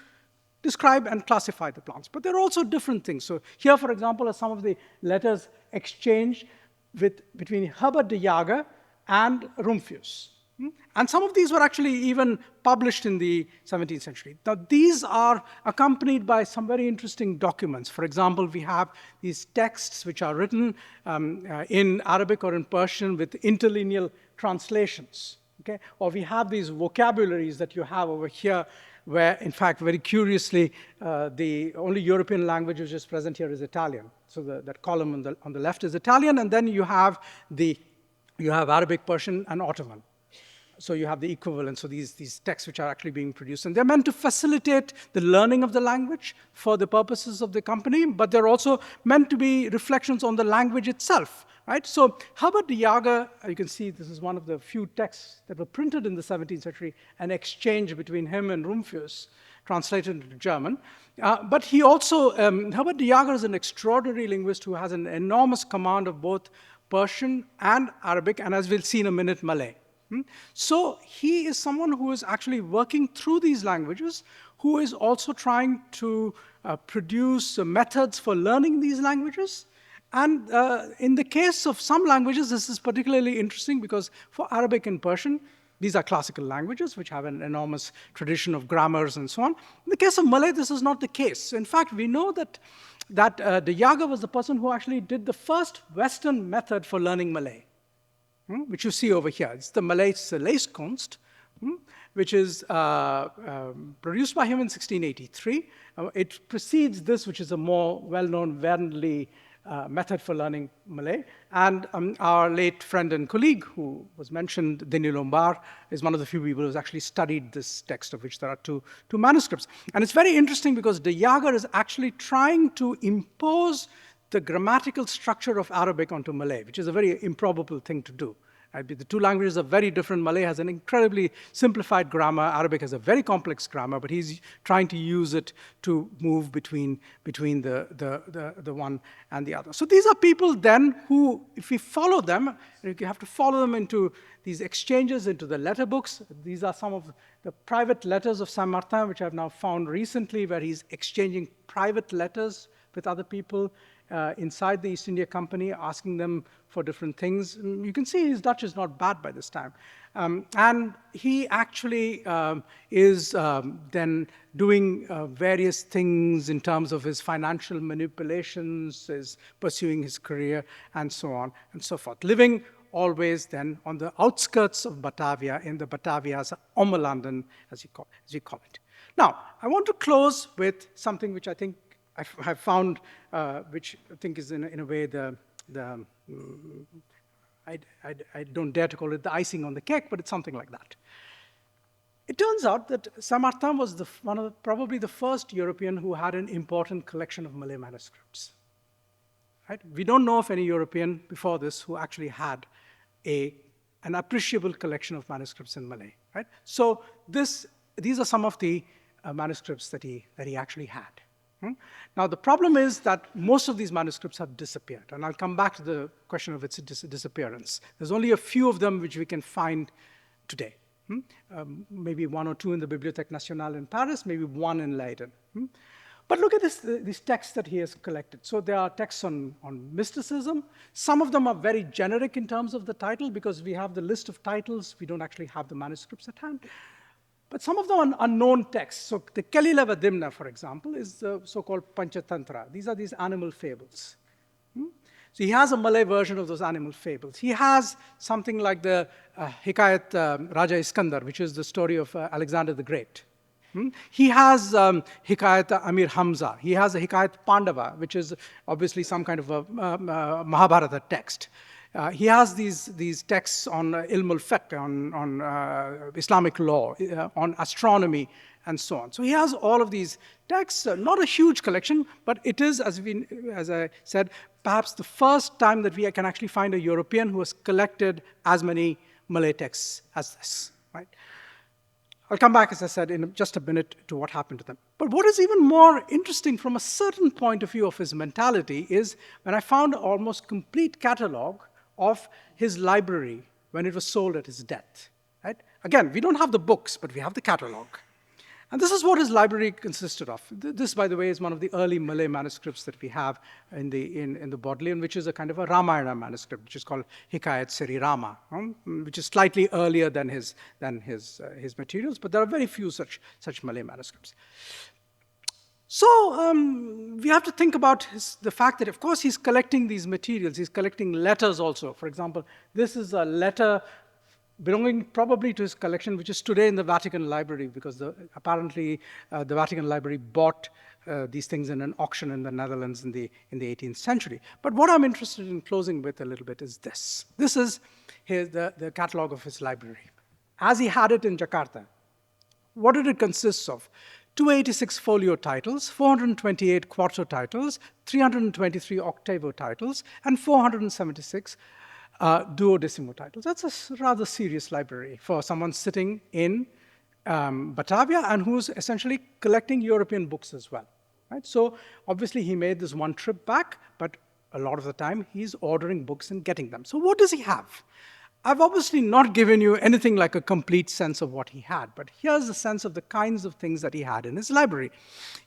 describe and classify the plants, but there are also different things. So here, for example, are some of the letters exchanged between Herbert de Jager and Rumphius. And some of these were actually even published in the 17th century. Now, these are accompanied by some very interesting documents. For example, we have these texts which are written in Arabic or in Persian with interlineal translations. Okay? Or we have these vocabularies that you have over here, where, in fact, very curiously, the only European language which is present here is Italian. So that column on the left is Italian, and then you have Arabic, Persian, and Ottoman. So you have the equivalent. So these texts which are actually being produced, and they're meant to facilitate the learning of the language for the purposes of the company, but they're also meant to be reflections on the language itself. Right? So Herbert de Jager, you can see this is one of the few texts that were printed in the 17th century, an exchange between him and Rumphius. translated into German. But he also, Herbert de Jager is an extraordinary linguist who has an enormous command of both Persian and Arabic, and as we'll see in a minute, Malay. So he is someone who is actually working through these languages, who is also trying to produce methods for learning these languages. And in the case of some languages, this is particularly interesting because for Arabic and Persian, these are classical languages which have an enormous tradition of grammars and so on. In the case of Malay, this is not the case. In fact, we know that de Jager was the person who actually did the first Western method for learning Malay, which you see over here. It's the Malay Leeskunst, which is produced by him in 1683. It precedes this, which is a more well-known Vernley method for learning Malay. And our late friend and colleague who was mentioned, Denis Lombard, is one of the few people who's actually studied this text, of which there are two manuscripts. And it's very interesting because de Jager is actually trying to impose the grammatical structure of Arabic onto Malay, which is a very improbable thing to do. The two languages are very different. Malay has an incredibly simplified grammar. Arabic has a very complex grammar, but he's trying to use it to move between the one and the other. So these are people then who, if we follow them, you have to follow them into these exchanges, into the letter books. These are some of the private letters of Saint-Martin, which I've now found recently, where he's exchanging private letters with other people inside the East India Company, asking them for different things. You can see his Dutch is not bad by this time. And he actually is then doing various things in terms of his financial manipulations, is pursuing his career, and so on and so forth. Living always then on the outskirts of Batavia, in the Batavia's Ommelanden, as you call it. Now, I want to close with something which I think I have found, which I think is in a way I don't dare to call it the icing on the cake, but it's something like that. It turns out that Saint-Martin was probably the first European who had an important collection of Malay manuscripts. Right? We don't know of any European before this who actually had an appreciable collection of manuscripts in Malay. Right? So these are some of the manuscripts that he actually had. Now, the problem is that most of these manuscripts have disappeared, and I'll come back to the question of its disappearance. There's only a few of them which we can find today. Maybe one or two in the Bibliothèque Nationale in Paris, maybe one in Leiden. But look at these texts that he has collected. So there are texts on mysticism. Some of them are very generic in terms of the title, because we have the list of titles. We don't actually have the manuscripts at hand. But some of them are unknown texts. So the Kalila Vadimna, for example, is the so-called Panchatantra. These are these animal fables. So he has a Malay version of those animal fables. He has something like the Hikayat Raja Iskandar, which is the story of Alexander the Great. He has Hikayat Amir Hamza. He has a Hikayat Pandava, which is obviously some kind of a Mahabharata text. He has these texts on ilm al-fiqh, on Islamic law, on astronomy, and so on. So he has all of these texts, not a huge collection, but it is, as I said, perhaps the first time that we can actually find a European who has collected as many Malay texts as this. Right? I'll come back, as I said, in just a minute to what happened to them. But what is even more interesting from a certain point of view of his mentality is when I found an almost complete catalog of his library when it was sold at his death. Right? Again, we don't have the books, but we have the catalog. And this is what his library consisted of. This, by the way, is one of the early Malay manuscripts that we have in the Bodleian, which is a kind of a Ramayana manuscript, which is called Hikayat Sri Rama, which is slightly earlier than his materials, but there are very few such Malay manuscripts. So we have to think about the fact that, of course, he's collecting these materials. He's collecting letters also. For example, this is a letter belonging probably to his collection, which is today in the Vatican Library, because apparently the Vatican Library bought these things in an auction in the Netherlands in the 18th century. But what I'm interested in closing with a little bit is this. This is the catalog of his library, as he had it in Jakarta. What did it consist of? 286 folio titles, 428 quarto titles, 323 octavo titles, and 476 duodecimo titles. That's a rather serious library for someone sitting in Batavia and who's essentially collecting European books as well. Right? So obviously he made this one trip back, but a lot of the time he's ordering books and getting them. So what does he have? I've obviously not given you anything like a complete sense of what he had, but here's a sense of the kinds of things that he had in his library.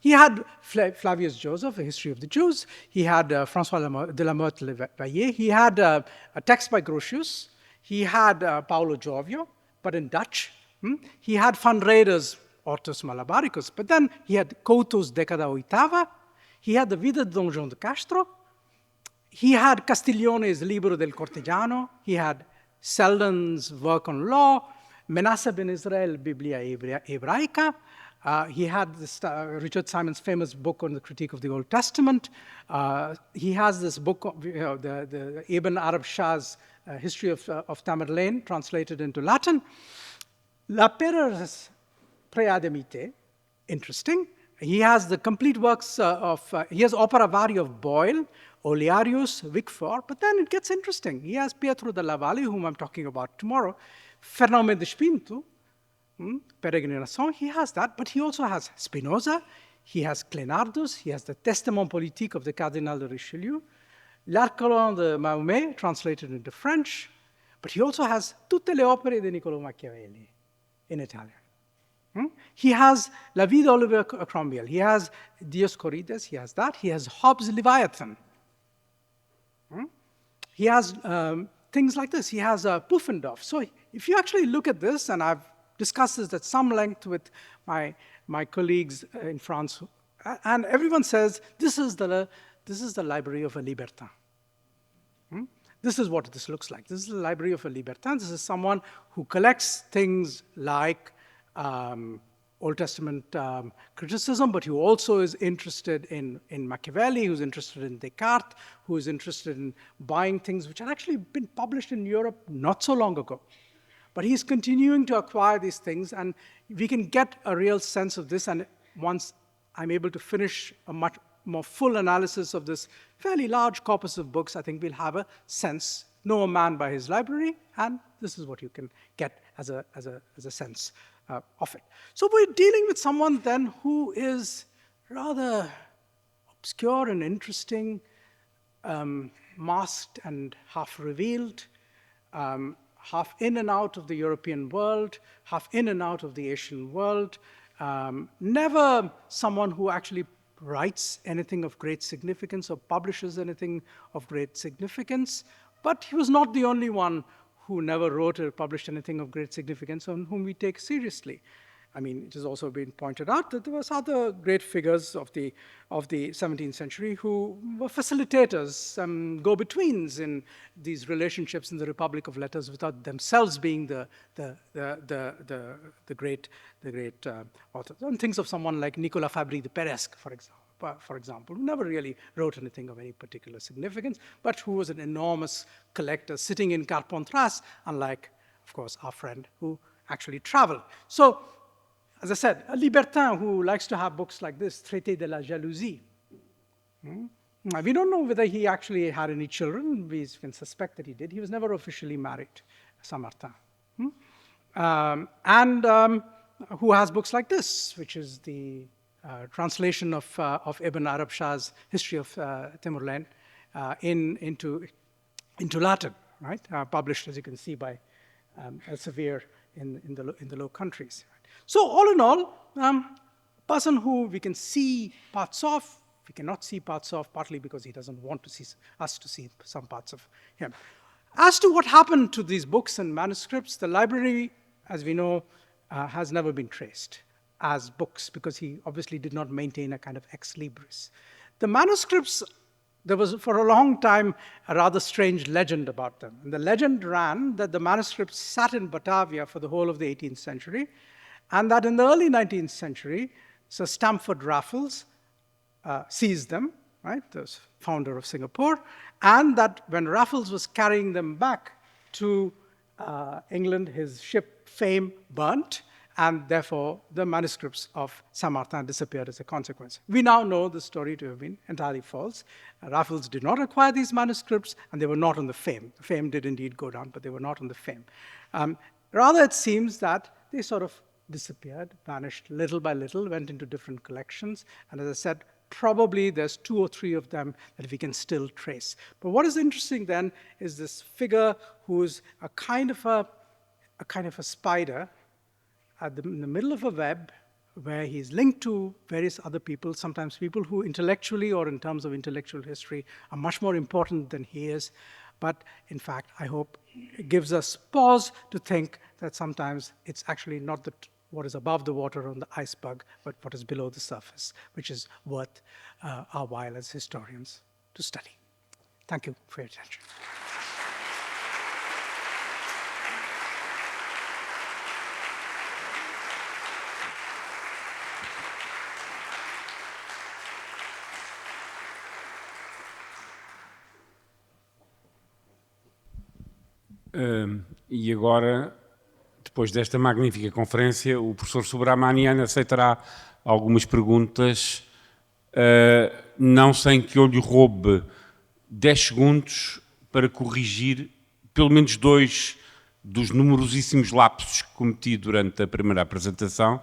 He had Flavius Joseph, A History of the Jews. He had François de la Motte Levaillet. He had a text by Grotius. He had Paolo Giovio, but in Dutch. He had Van Reyder's Hortus Malabaricus, but then he had Couto's Decada Oitava. He had the Vida de Dom João de Castro. He had Castiglione's Libro del Cortegiano. He had Selden's work on law, Menasse ben Israel, Biblia Hebraica. He had this, Richard Simon's famous book on the critique of the Old Testament. He has this book, the Ibn Arab Shah's History of Tamerlane, translated into Latin. La Pere's Préadamité, interesting. He has the complete works he has Opera Varia of Boyle, Olearius, Vicfor, but then it gets interesting. He has Pietro della Valle, whom I'm talking about tomorrow, Fernão Mendes Pinto, Peregrinação, he has that, but he also has Spinoza, he has Clénardus, he has the Testament Politique of the Cardinal de Richelieu, L'Arcolan de Mahomet, translated into French, but he also has Tutte le opere di Niccolò Machiavelli in Italian. He has La Vie d'Oliver Cromwell, he has Dioscorides, he has that, he has Hobbes' Leviathan. He has things like this. He has Pufendorf. So if you actually look at this, and I've discussed this at some length with my colleagues in France, and everyone says, this is the library of a libertin. This is what this looks like. This is the library of a libertin. This is someone who collects things like Old Testament criticism, but who also is interested in Machiavelli, who's interested in Descartes, who is interested in buying things which had actually been published in Europe not so long ago. But he's continuing to acquire these things, and we can get a real sense of this, and once I'm able to finish a much more full analysis of this fairly large corpus of books, I think we'll have a sense, know a man by his library, and this is what you can get as a sense of it. So we're dealing with someone then who is rather obscure and interesting, masked and half revealed, half in and out of the European world, half in and out of the Asian world, never someone who actually writes anything of great significance or publishes anything of great significance, but he was not the only one who never wrote or published anything of great significance and whom we take seriously. I mean, it has also been pointed out that there was other great figures of the 17th century who were facilitators, go-betweens in these relationships in the Republic of Letters without themselves being the great authors. And things of someone like Nicolas Fabry de Peresque, for example, who never really wrote anything of any particular significance, but who was an enormous collector sitting in Carpentras, unlike, of course, our friend who actually traveled. So, as I said, a libertin who likes to have books like this, Traité de la Jalousie. We don't know whether he actually had any children. We can suspect that he did. He was never officially married, Saint-Martin. Who has books like this, which is the translation of Ibn Arab Shah's History of Tamerlane into Latin, right? Published, as you can see, by Elsevier in the Low Countries. So all in all, a person who we can see parts of, we cannot see parts of, partly because he doesn't want us to see some parts of him. As to what happened to these books and manuscripts, the library, as we know, has never been traced as books because he obviously did not maintain a kind of ex libris. The manuscripts, there was for a long time a rather strange legend about them. And the legend ran that the manuscripts sat in Batavia for the whole of the 18th century, and that in the early 19th century, Sir Stamford Raffles seized them, right, the founder of Singapore, and that when Raffles was carrying them back to England, his ship Fame burnt, and therefore the manuscripts of Saint-Martin disappeared as a consequence. We now know the story to have been entirely false. Raffles did not acquire these manuscripts, and they were not on the Fame. The Fame did indeed go down, but they were not on the Fame. Rather, it seems that they sort of disappeared, vanished little by little, went into different collections. And as I said, probably there's 2 or 3 of them that we can still trace. But what is interesting then is this figure who's a kind of a spider in the middle of a web, where he's linked to various other people, sometimes people who intellectually or in terms of intellectual history are much more important than he is. But in fact, I hope it gives us pause to think that sometimes it's actually not what is above the water on the iceberg, but what is below the surface, which is worth our while as historians to study. Thank you for your attention. E agora, depois desta magnífica conferência, o professor Subrahmanyam aceitará algumas perguntas, não sem que eu lhe roube 10 segundos para corrigir pelo menos 2 dos numerosíssimos lapsos que cometi durante a primeira apresentação.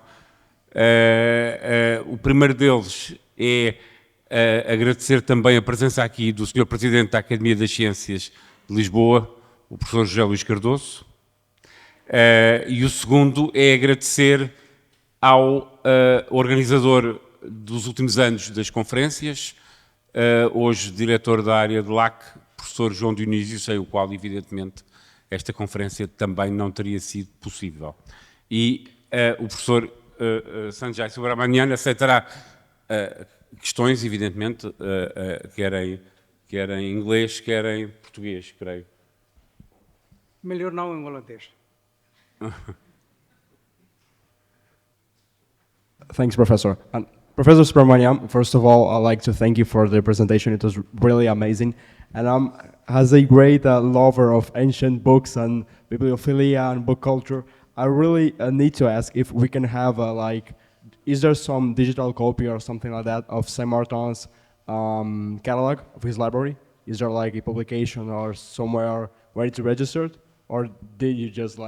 O primeiro deles é agradecer também a presença aqui do Sr. Presidente da Academia das Ciências de Lisboa, o professor José Luís Cardoso, e o segundo é agradecer ao organizador dos últimos anos das conferências, hoje diretor da área de LAC, professor João Dionísio, sem o qual, evidentemente, esta conferência também não teria sido possível. E o professor Sanjay Subrahmanyam aceitará questões, evidentemente, quer em inglês, quer em português, creio. Melhor não em holandês. Thanks, Professor. And Professor Subrahmanyam, first of all, I'd like to thank you for the presentation. It was really amazing. And as a great lover of ancient books and bibliophilia and book culture, I really need to ask if we can have is there some digital copy or something like that of Saint Martin's catalog of his library? Is there a publication or somewhere where it's registered? Or did you just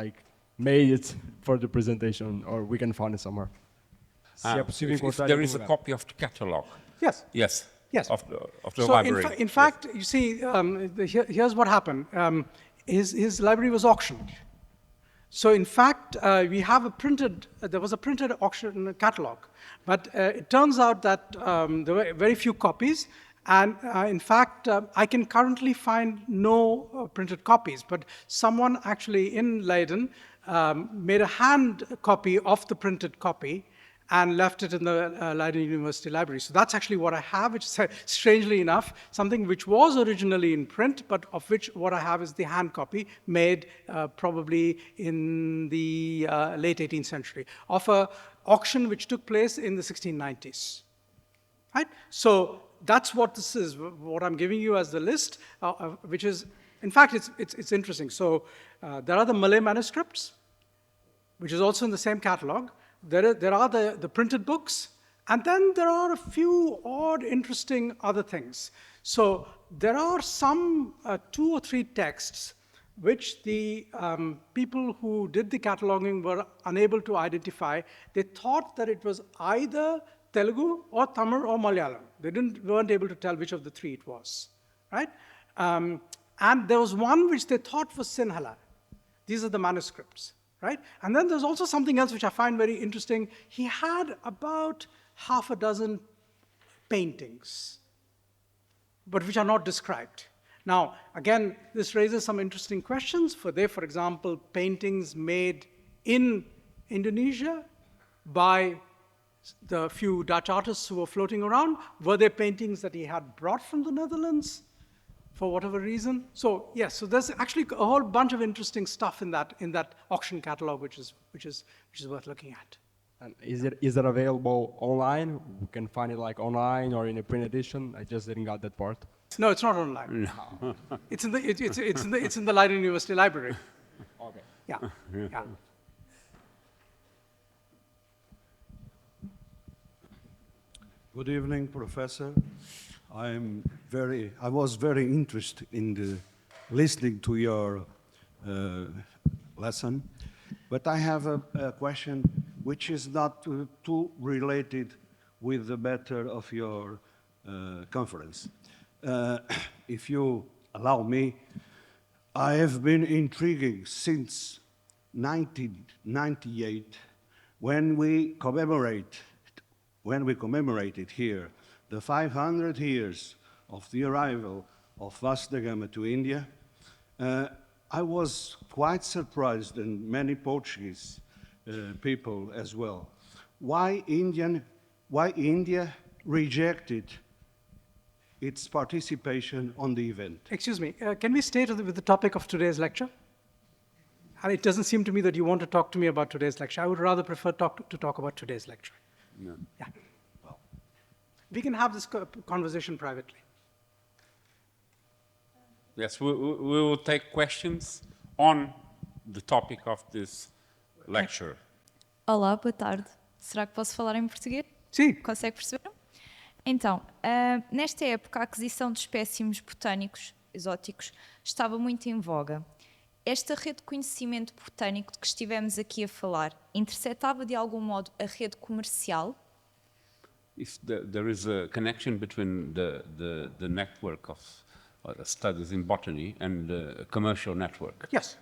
made it for the presentation, or we can find it somewhere? If there is a copy of the catalogue. Yes. Yes. Yes. Of the library. In fact, you see, here's what happened. His library was auctioned. So in fact, we have there was a printed auction catalog, but it turns out that there were very few copies. And in fact, I can currently find no printed copies, but someone actually in Leiden made a hand copy of the printed copy and left it in the Leiden University Library. So that's actually what I have, which is, strangely enough, something which was originally in print, but of which what I have is the hand copy made probably in the late 18th century of an auction which took place in the 1690s. Right? So that's what this is, what I'm giving you as the list, which is, in fact, it's interesting. So there are the Malay manuscripts, which is also in the same catalog. There are the printed books, and then there are a few odd, interesting other things. So there are some 2 or 3 texts which the people who did the cataloging were unable to identify. They thought that it was either Telugu or Tamil or Malayalam. They weren't able to tell which of the 3 it was, right? And there was one which they thought was Sinhala. These are the manuscripts, right? And then there's also something else which I find very interesting. He had about half a dozen paintings, but which are not described. Now, again, this raises some interesting questions. For example, paintings made in Indonesia by the few Dutch artists who were floating around, were they paintings that he had brought from the Netherlands for whatever reason? So yes, so there's actually a whole bunch of interesting stuff in that auction catalog, which is worth looking at. And is it available online? We can find it online or in a print edition. I just didn't got that part. No, it's not online. No. It's in the Leiden University Library. Okay. Yeah. Good evening, Professor. I was very interested in listening to your lesson, but I have a question which is not too related with the matter of your conference. If you allow me, I have been intrigued since 1998 when we commemorated here the 500 years of the arrival of Vasco da Gama to India. I was quite surprised, and many Portuguese people as well, why India rejected its participation on the event. Excuse me, can we stay with the topic of today's lecture? And it doesn't seem to me that you want to talk to me about today's lecture. I would rather prefer to talk about today's lecture. No. Yeah. Well, we can have this conversation privately. Yes, we will take questions on the topic of this lecture. Olá, boa tarde. Será que posso falar em português? Sim. Consegue perceber? Então, nesta época, a aquisição de espécimes botânicos exóticos estava muito em voga. Esta rede de conhecimento botânico de que estivemos aqui a falar interceptava de algum modo a rede comercial? If there is a connection between the network of studies in botany and the commercial network. Yes.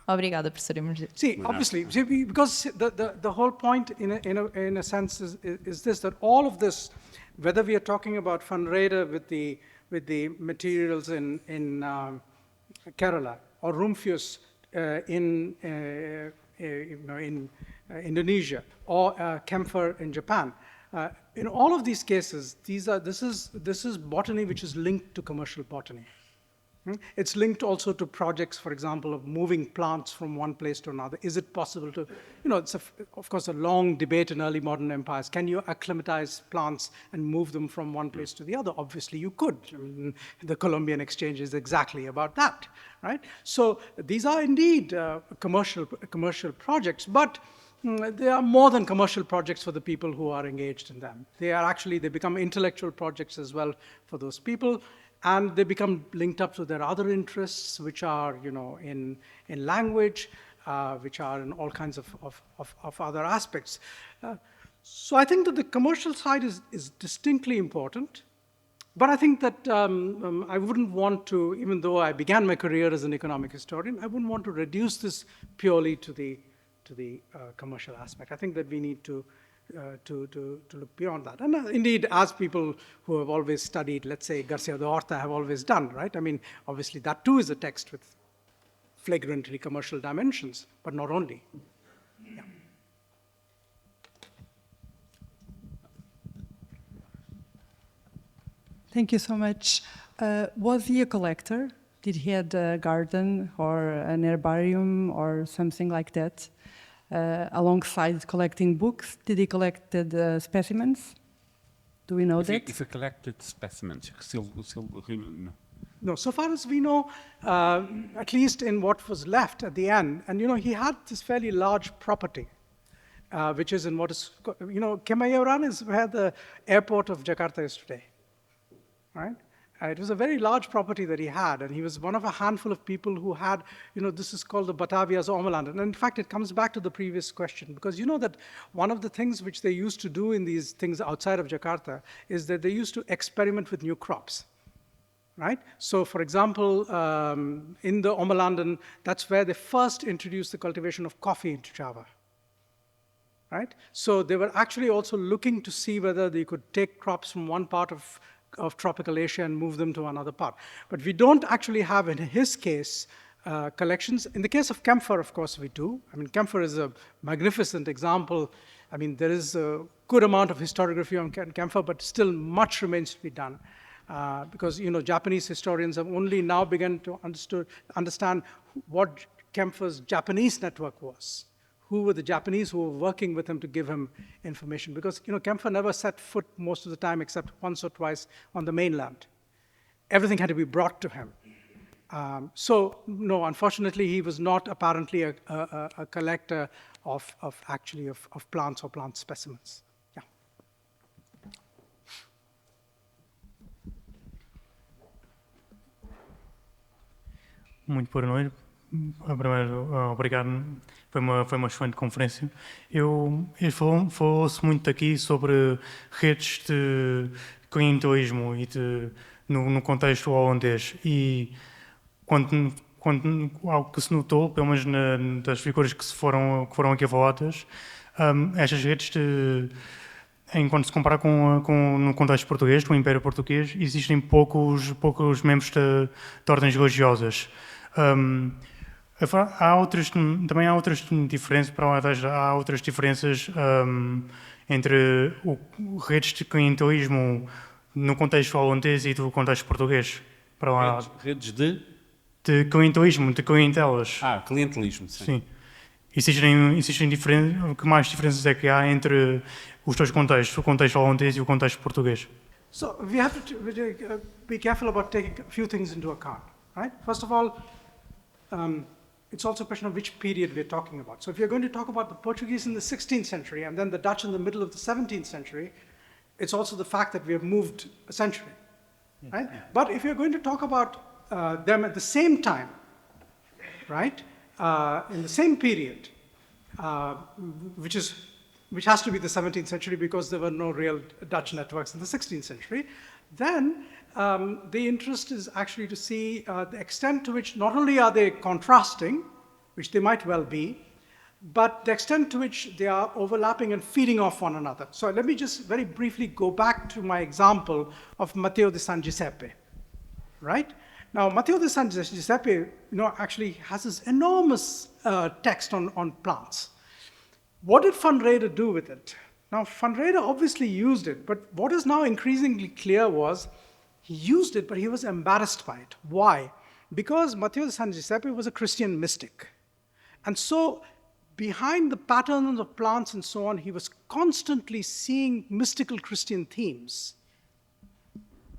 Obrigada, professor Emergente. See, obviously, because the whole point, in a sense, is this, that all of this, whether we are talking about Funreda with the materials in Kerala, or Rumphius in Indonesia, or Camphor in Japan, in all of these cases, this is botany which is linked to commercial botany. It's linked also to projects, for example, of moving plants from one place to another. Is it possible to, it's of course a long debate in early modern empires. Can you acclimatize plants and move them from one place to the other? Obviously you could. I mean, the Columbian Exchange is exactly about that, right? So these are indeed commercial projects, but they are more than commercial projects for the people who are engaged in them. They become intellectual projects as well for those people. And they become linked up to their other interests, which are, in language, which are in all kinds of other aspects. So I think that the commercial side is distinctly important. But I think that I wouldn't want to, even though I began my career as an economic historian, I wouldn't want to reduce this purely to the commercial aspect. I think that we need to look beyond that. And indeed, as people who have always studied, let's say, Garcia de Horta have always done, right? I mean, obviously, that too is a text with flagrantly commercial dimensions, but not only. Yeah. Thank you so much. Was he a collector? Did he have a garden or an herbarium or something like that? Alongside collecting books, did he collect specimens? Do we know that? If he collected specimens, no. No, so far as we know, at least in what was left at the end, and he had this fairly large property, which is in what is, Kemayoran is where the airport of Jakarta is today, right? It was a very large property that he had, and he was one of a handful of people who had, this is called the Batavia's Omeland. And in fact, it comes back to the previous question, because you know that one of the things which they used to do in these things outside of Jakarta is that they used to experiment with new crops, right? So for example, in the Omelanden, that's where they first introduced the cultivation of coffee into Java, right? So they were actually also looking to see whether they could take crops from one part of tropical Asia and move them to another part. But we don't actually have, in his case, collections. In the case of camphor, of course, we do. I mean, camphor is a magnificent example. I mean, there is a good amount of historiography on camphor, but still much remains to be done. Because, Japanese historians have only now begun to understand what camphor's Japanese network was. Who were the Japanese who were working with him to give him information? Because camphor never set foot most of the time except once or twice on the mainland. Everything had to be brought to him. So no, unfortunately, he was not apparently a collector of plants or plant specimens. Yeah. Muito boa noite. Primeiro, obrigado. Foi uma excelente conferência. Falou-se muito aqui sobre redes de clientelismo e no contexto holandês. E quando algo que se notou, pelo menos das figuras que foram aqui faladas, estas redes quando se compara no contexto português, com o Império Português, existem poucos membros de ordens religiosas. Também há outras diferenças, há outras diferenças entre redes de clientelismo no contexto holandês e do contexto português. Redes de clientelismo, de clientelas. Clientelismo, sim. Sim. Existem diferenças. Que mais diferenças é que há entre os dois contextos, o contexto holandês e o contexto português? So we have to be careful about taking a few things into account, right? First of all, it's also a question of which period we're talking about. So if you're going to talk about the Portuguese in the 16th century and then the Dutch in the middle of the 17th century, it's also the fact that we have moved a century, right? Yeah. But if you're going to talk about them at the same time, right, in the same period, which has to be the 17th century because there were no real Dutch networks in the 16th century, then the interest is actually to see the extent to which not only are they contrasting, which they might well be, but the extent to which they are overlapping and feeding off one another. So let me just very briefly go back to my example of Matteo di San Giuseppe, right? Now, Matteo di San Giuseppe, actually has this enormous text on plants. What did Van Reyde do with it? Now, Van Reyde obviously used it, but what is now increasingly clear was he used it, but he was embarrassed by it. Why? Because Matteo di San Giuseppe was a Christian mystic. And so, behind the patterns of plants and so on, he was constantly seeing mystical Christian themes,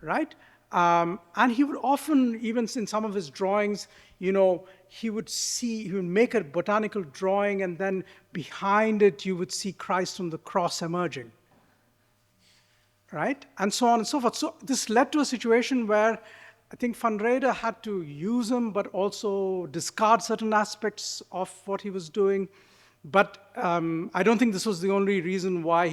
right? And he would often, even in some of his drawings, he would make a botanical drawing and then behind it you would see Christ on the cross emerging, right? And so on and so forth. So this led to a situation where I think Van Reyde had to use him but also discard certain aspects of what he was doing. But I don't think this was the only reason why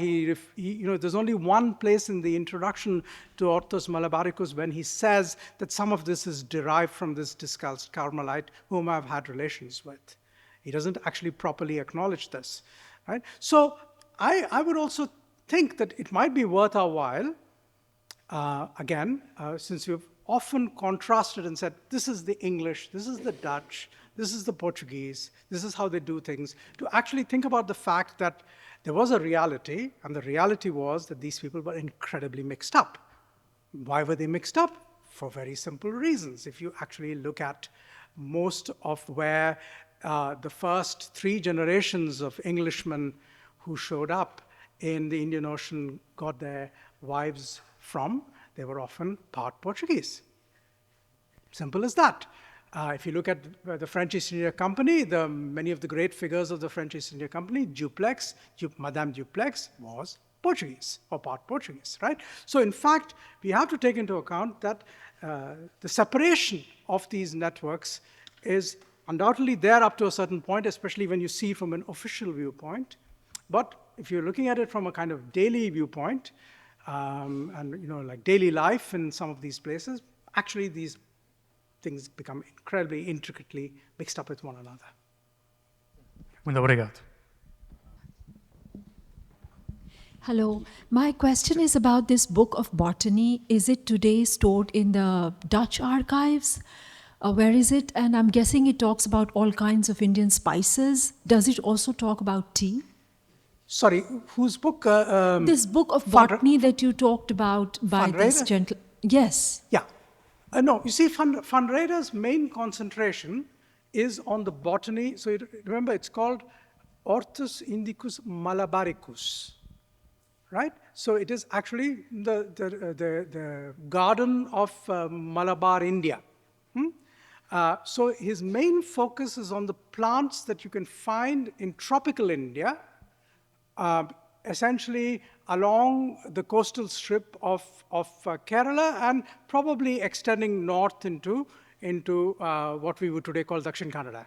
there's only one place in the introduction to Orthos Malabaricus when he says that some of this is derived from this Discalced Carmelite whom I've had relations with. He doesn't actually properly acknowledge this, right? So I would also think that it might be worth our while, since we've often contrasted and said, this is the English, this is the Dutch, this is the Portuguese, this is how they do things, to actually think about the fact that there was a reality, and the reality was that these people were incredibly mixed up. Why were they mixed up? For very simple reasons. If you actually look at most of where the first 3 generations of Englishmen who showed up in the Indian Ocean got their wives from, they were often part Portuguese. Simple as that. If you look at the French East India Company, many of the great figures of the French East India Company, Madame Duplex was Portuguese or part Portuguese, right? So in fact, we have to take into account that the separation of these networks is undoubtedly there up to a certain point, especially when you see from an official viewpoint. But if you're looking at it from a kind of daily viewpoint, and like daily life in some of these places, actually these things become incredibly intricately mixed up with one another. Muito obrigado. Hello. My question is about this book of botany. Is it today stored in the Dutch archives? Where is it? And I'm guessing it talks about all kinds of Indian spices. Does it also talk about tea? Sorry, whose book? This book of botany that you talked about by this gentleman. Yes. Yeah. No, you see, Van Reyde's main concentration is on the botany. So remember, it's called Orthos Indicus Malabaricus, right? So it is actually the garden of Malabar, India. So his main focus is on the plants that you can find in tropical India, essentially along the coastal strip of Kerala and probably extending north into into what we would today call Dakshin Kannada.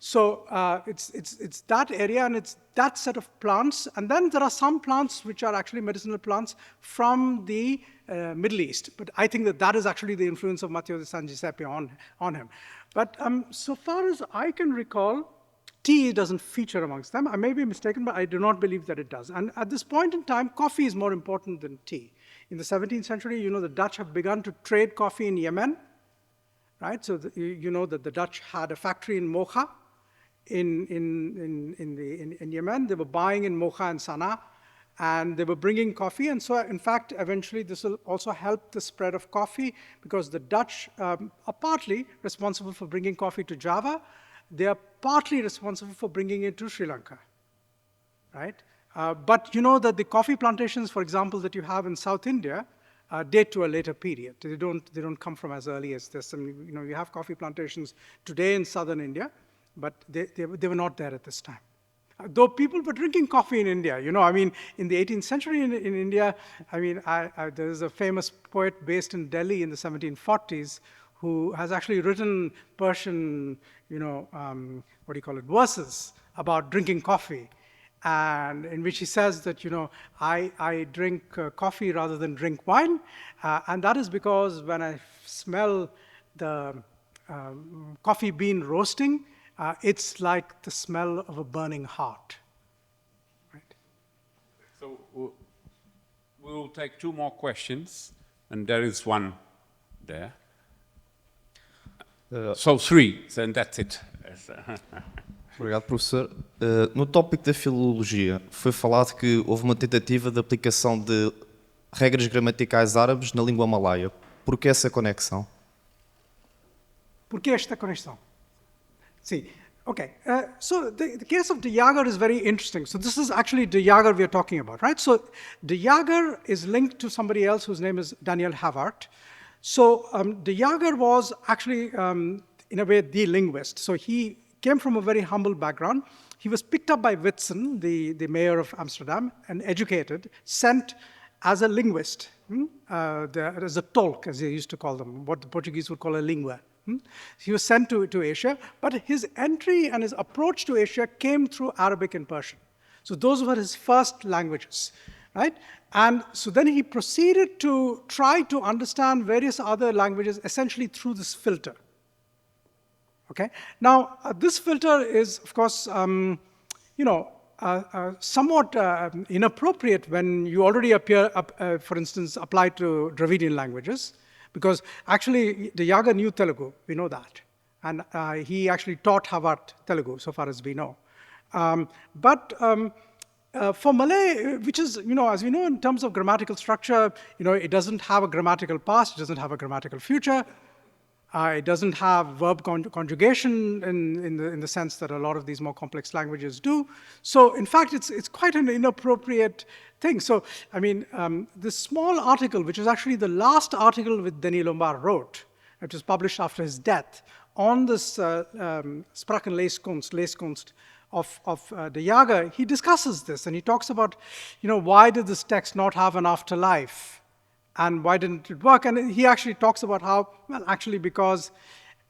So it's that area, and it's that set of plants. And then there are some plants which are actually medicinal plants from the Middle East. But I think that is actually the influence of Matteo di San Giuseppe on him. But so far as I can recall, tea doesn't feature amongst them. I may be mistaken, but I do not believe that it does. And at this point in time, coffee is more important than tea. In the 17th century, the Dutch have begun to trade coffee in Yemen. Right, so you know that the Dutch had a factory in Mocha, in Yemen. They were buying in Mocha and Sana'a, and they were bringing coffee. And so, in fact, eventually this will also help the spread of coffee, because the Dutch are partly responsible for bringing coffee to Java. They are partly responsible for bringing it to Sri Lanka, right? But you know that the coffee plantations, for example, that you have in South India, date to a later period. They don't come from as early as this. And you have coffee plantations today in southern India, but they were not there at this time. Though people were drinking coffee in India, I mean, in the 18th century in India, I mean, there's a famous poet based in Delhi in the 1740s who has actually written Persian, verses about drinking coffee. And in which he says that, I drink coffee rather than drink wine. And that is because when I smell the coffee bean roasting, it's like the smell of a burning heart. Right? So we will take two more questions, and there is one there. So three, then that's it. Obrigado, professor. No tópico da filologia, foi falado que houve uma tentativa de aplicação de regras gramaticais árabes na língua malaia. Por que essa conexão? Por que esta conexão? See, okay. So the case of de Jager is very interesting. So this is actually de Jager we are talking about, right? So de Jager is linked to somebody else whose name is Daniel Havart. So de Jager was actually, in a way, the linguist. So he came from a very humble background. He was picked up by Witsen, the mayor of Amsterdam, and educated, sent as a linguist, as a tolk, as they used to call them, what the Portuguese would call a língua. He was sent to Asia, but his entry and his approach to Asia came through Arabic and Persian. So those were his first languages, right? And so then he proceeded to try to understand various other languages essentially through this filter. Okay. Now, this filter is, of course, somewhat inappropriate when you already appear, for instance, apply to Dravidian languages, because actually the Jager knew Telugu, we know that. And he actually taught Havart Telugu, so far as we know. But for Malay, which is, as we know in terms of grammatical structure, it doesn't have a grammatical past, it doesn't have a grammatical future. It doesn't have verb conjugation in the sense that a lot of these more complex languages do. So, in fact, it's quite an inappropriate thing. So, I mean, this small article, which is actually the last article which Denis Lombard wrote, which was published after his death, on this Sprachenleeskunst of de Jager, he discusses this, and he talks about, why did this text not have an afterlife? And why didn't it work? And he actually talks about how, well, actually because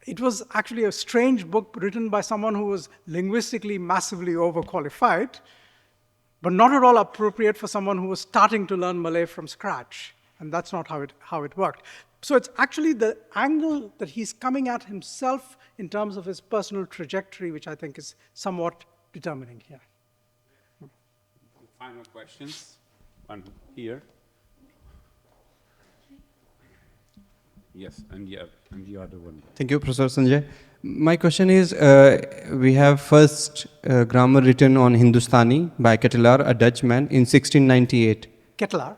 it was actually a strange book written by someone who was linguistically massively overqualified, but not at all appropriate for someone who was starting to learn Malay from scratch. And that's not how it worked. So it's actually the angle that he's coming at himself in terms of his personal trajectory, which I think is somewhat determining here. Final questions? One here. Yes, and the other one. Thank you, Professor Sanjay. My question is, we have first grammar written on Hindustani by Ketelaar, a Dutchman, in 1698. Ketelaar.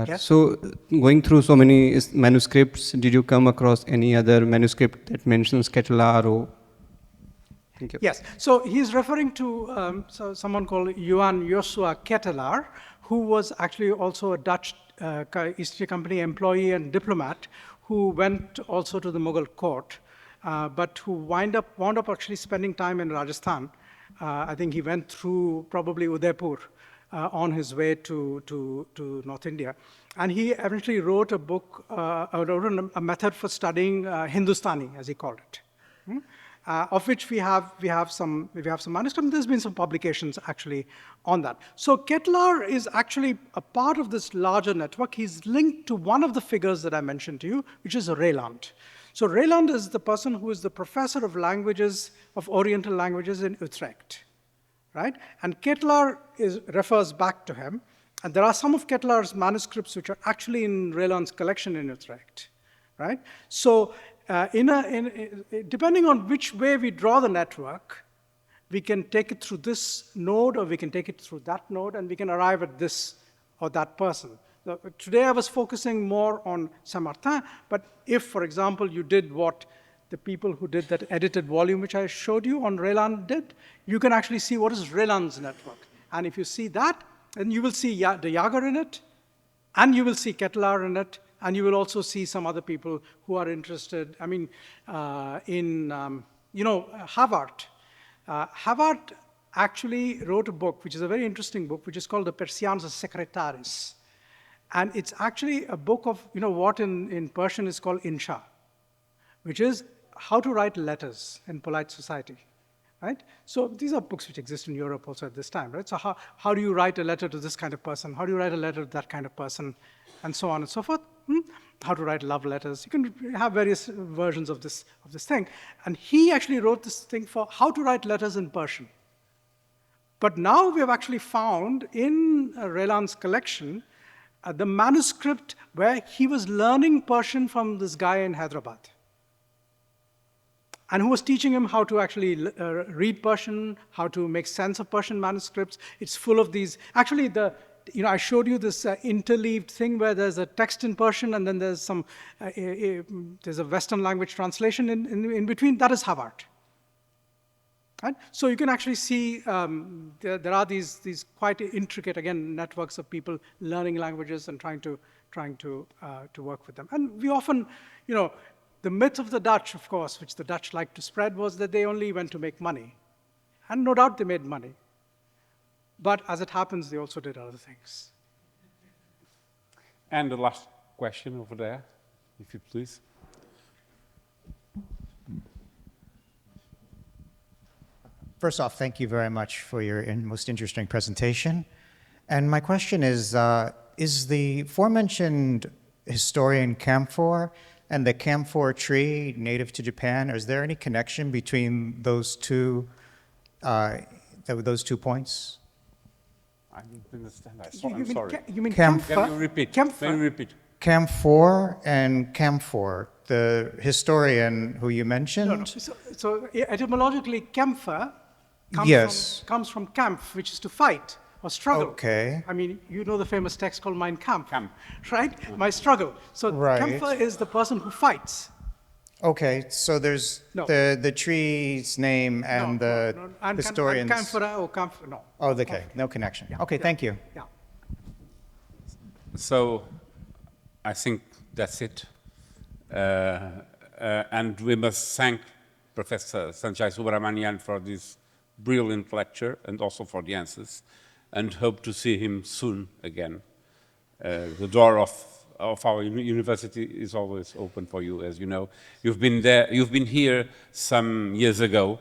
Yes. So, going through so many manuscripts, did you come across any other manuscript that mentions Ketelaar? Or? Thank you. Yes. So he's referring to someone called Johan Joshua Ketelaar, who was actually also a Dutch East India Company employee and diplomat, who went also to the Mughal court, but who wound up actually spending time in Rajasthan. I think he went through probably Udaipur on his way to North India. And he eventually wrote a book, wrote a method for studying Hindustani, as he called it, of which we have some manuscripts. There's been some publications actually on that. So Ketlar is actually a part of this larger network. He's linked to one of the figures that I mentioned to you, which is Reiland. So Reiland is the person who is the professor of languages, of Oriental languages in Utrecht, right? And Ketlar refers back to him. And there are some of Ketlar's manuscripts which are actually in Reiland's collection in Utrecht, right? So depending on which way we draw the network, we can take it through this node or we can take it through that node and we can arrive at this or that person. Today I was focusing more on Saint-Martin, but if, for example, you did what the people who did that edited volume which I showed you on Reiland did, you can actually see what is Reiland's network. And if you see that, then you will see de Jager in it, and you will see Ketlar in it, and you will also see some other people who are interested. I mean, Havard. Havard actually wrote a book, which is a very interesting book, which is called the Persians Secretaris. And it's actually a book of, what in Persian is called insha, which is how to write letters in polite society. Right? So these are books which exist in Europe also at this time, right? So how do you write a letter to this kind of person? How do you write a letter to that kind of person? And so on and so forth. How to write love letters. You can have various versions of this thing. And he actually wrote this thing for how to write letters in Persian. But now we have actually found in Reiland's collection the manuscript where he was learning Persian from this guy in Hyderabad, and who was teaching him how to actually read Persian, how to make sense of Persian manuscripts. It's full of these. Actually, I showed you this interleaved thing where there's a text in Persian and then there's there's a Western language translation in between. That is Havard. Right? So you can actually see there are these quite intricate, again, networks of people learning languages and trying to work with them. And we often, the myth of the Dutch, of course, which the Dutch liked to spread, was that they only went to make money. And no doubt they made money. But as it happens, they also did other things. And the last question over there, if you please. First off, thank you very much for your most interesting presentation. And my question is the aforementioned historian camphor and the camphor tree native to Japan, is there any connection between those two points? I didn't understand. I'm sorry. You mean camphor? Can you repeat? Camphor. Can you repeat? Camphor and camphor, the historian who you mentioned. No. So etymologically, camphor comes from kampf, which is to fight or struggle. Okay. I mean, you know the famous text called Mein Kampf, right? My struggle. So camphor is the person who fights. Okay, so there's the tree's name and the historian's... Camphora or camphor, no. Oh, okay, no connection. Yeah. Okay, thank you. Yeah. So I think that's it. And we must thank Professor Sanjay Subrahmanyam for this brilliant lecture and also for the answers, and hope to see him soon again. The door of our university is always open for you, as you know. You've been here some years ago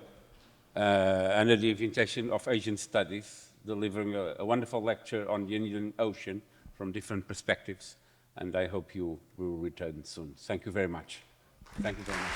under the invitation of Asian Studies, delivering a wonderful lecture on the Indian Ocean from different perspectives, and I hope you will return soon. Thank you very much. Thank you very much.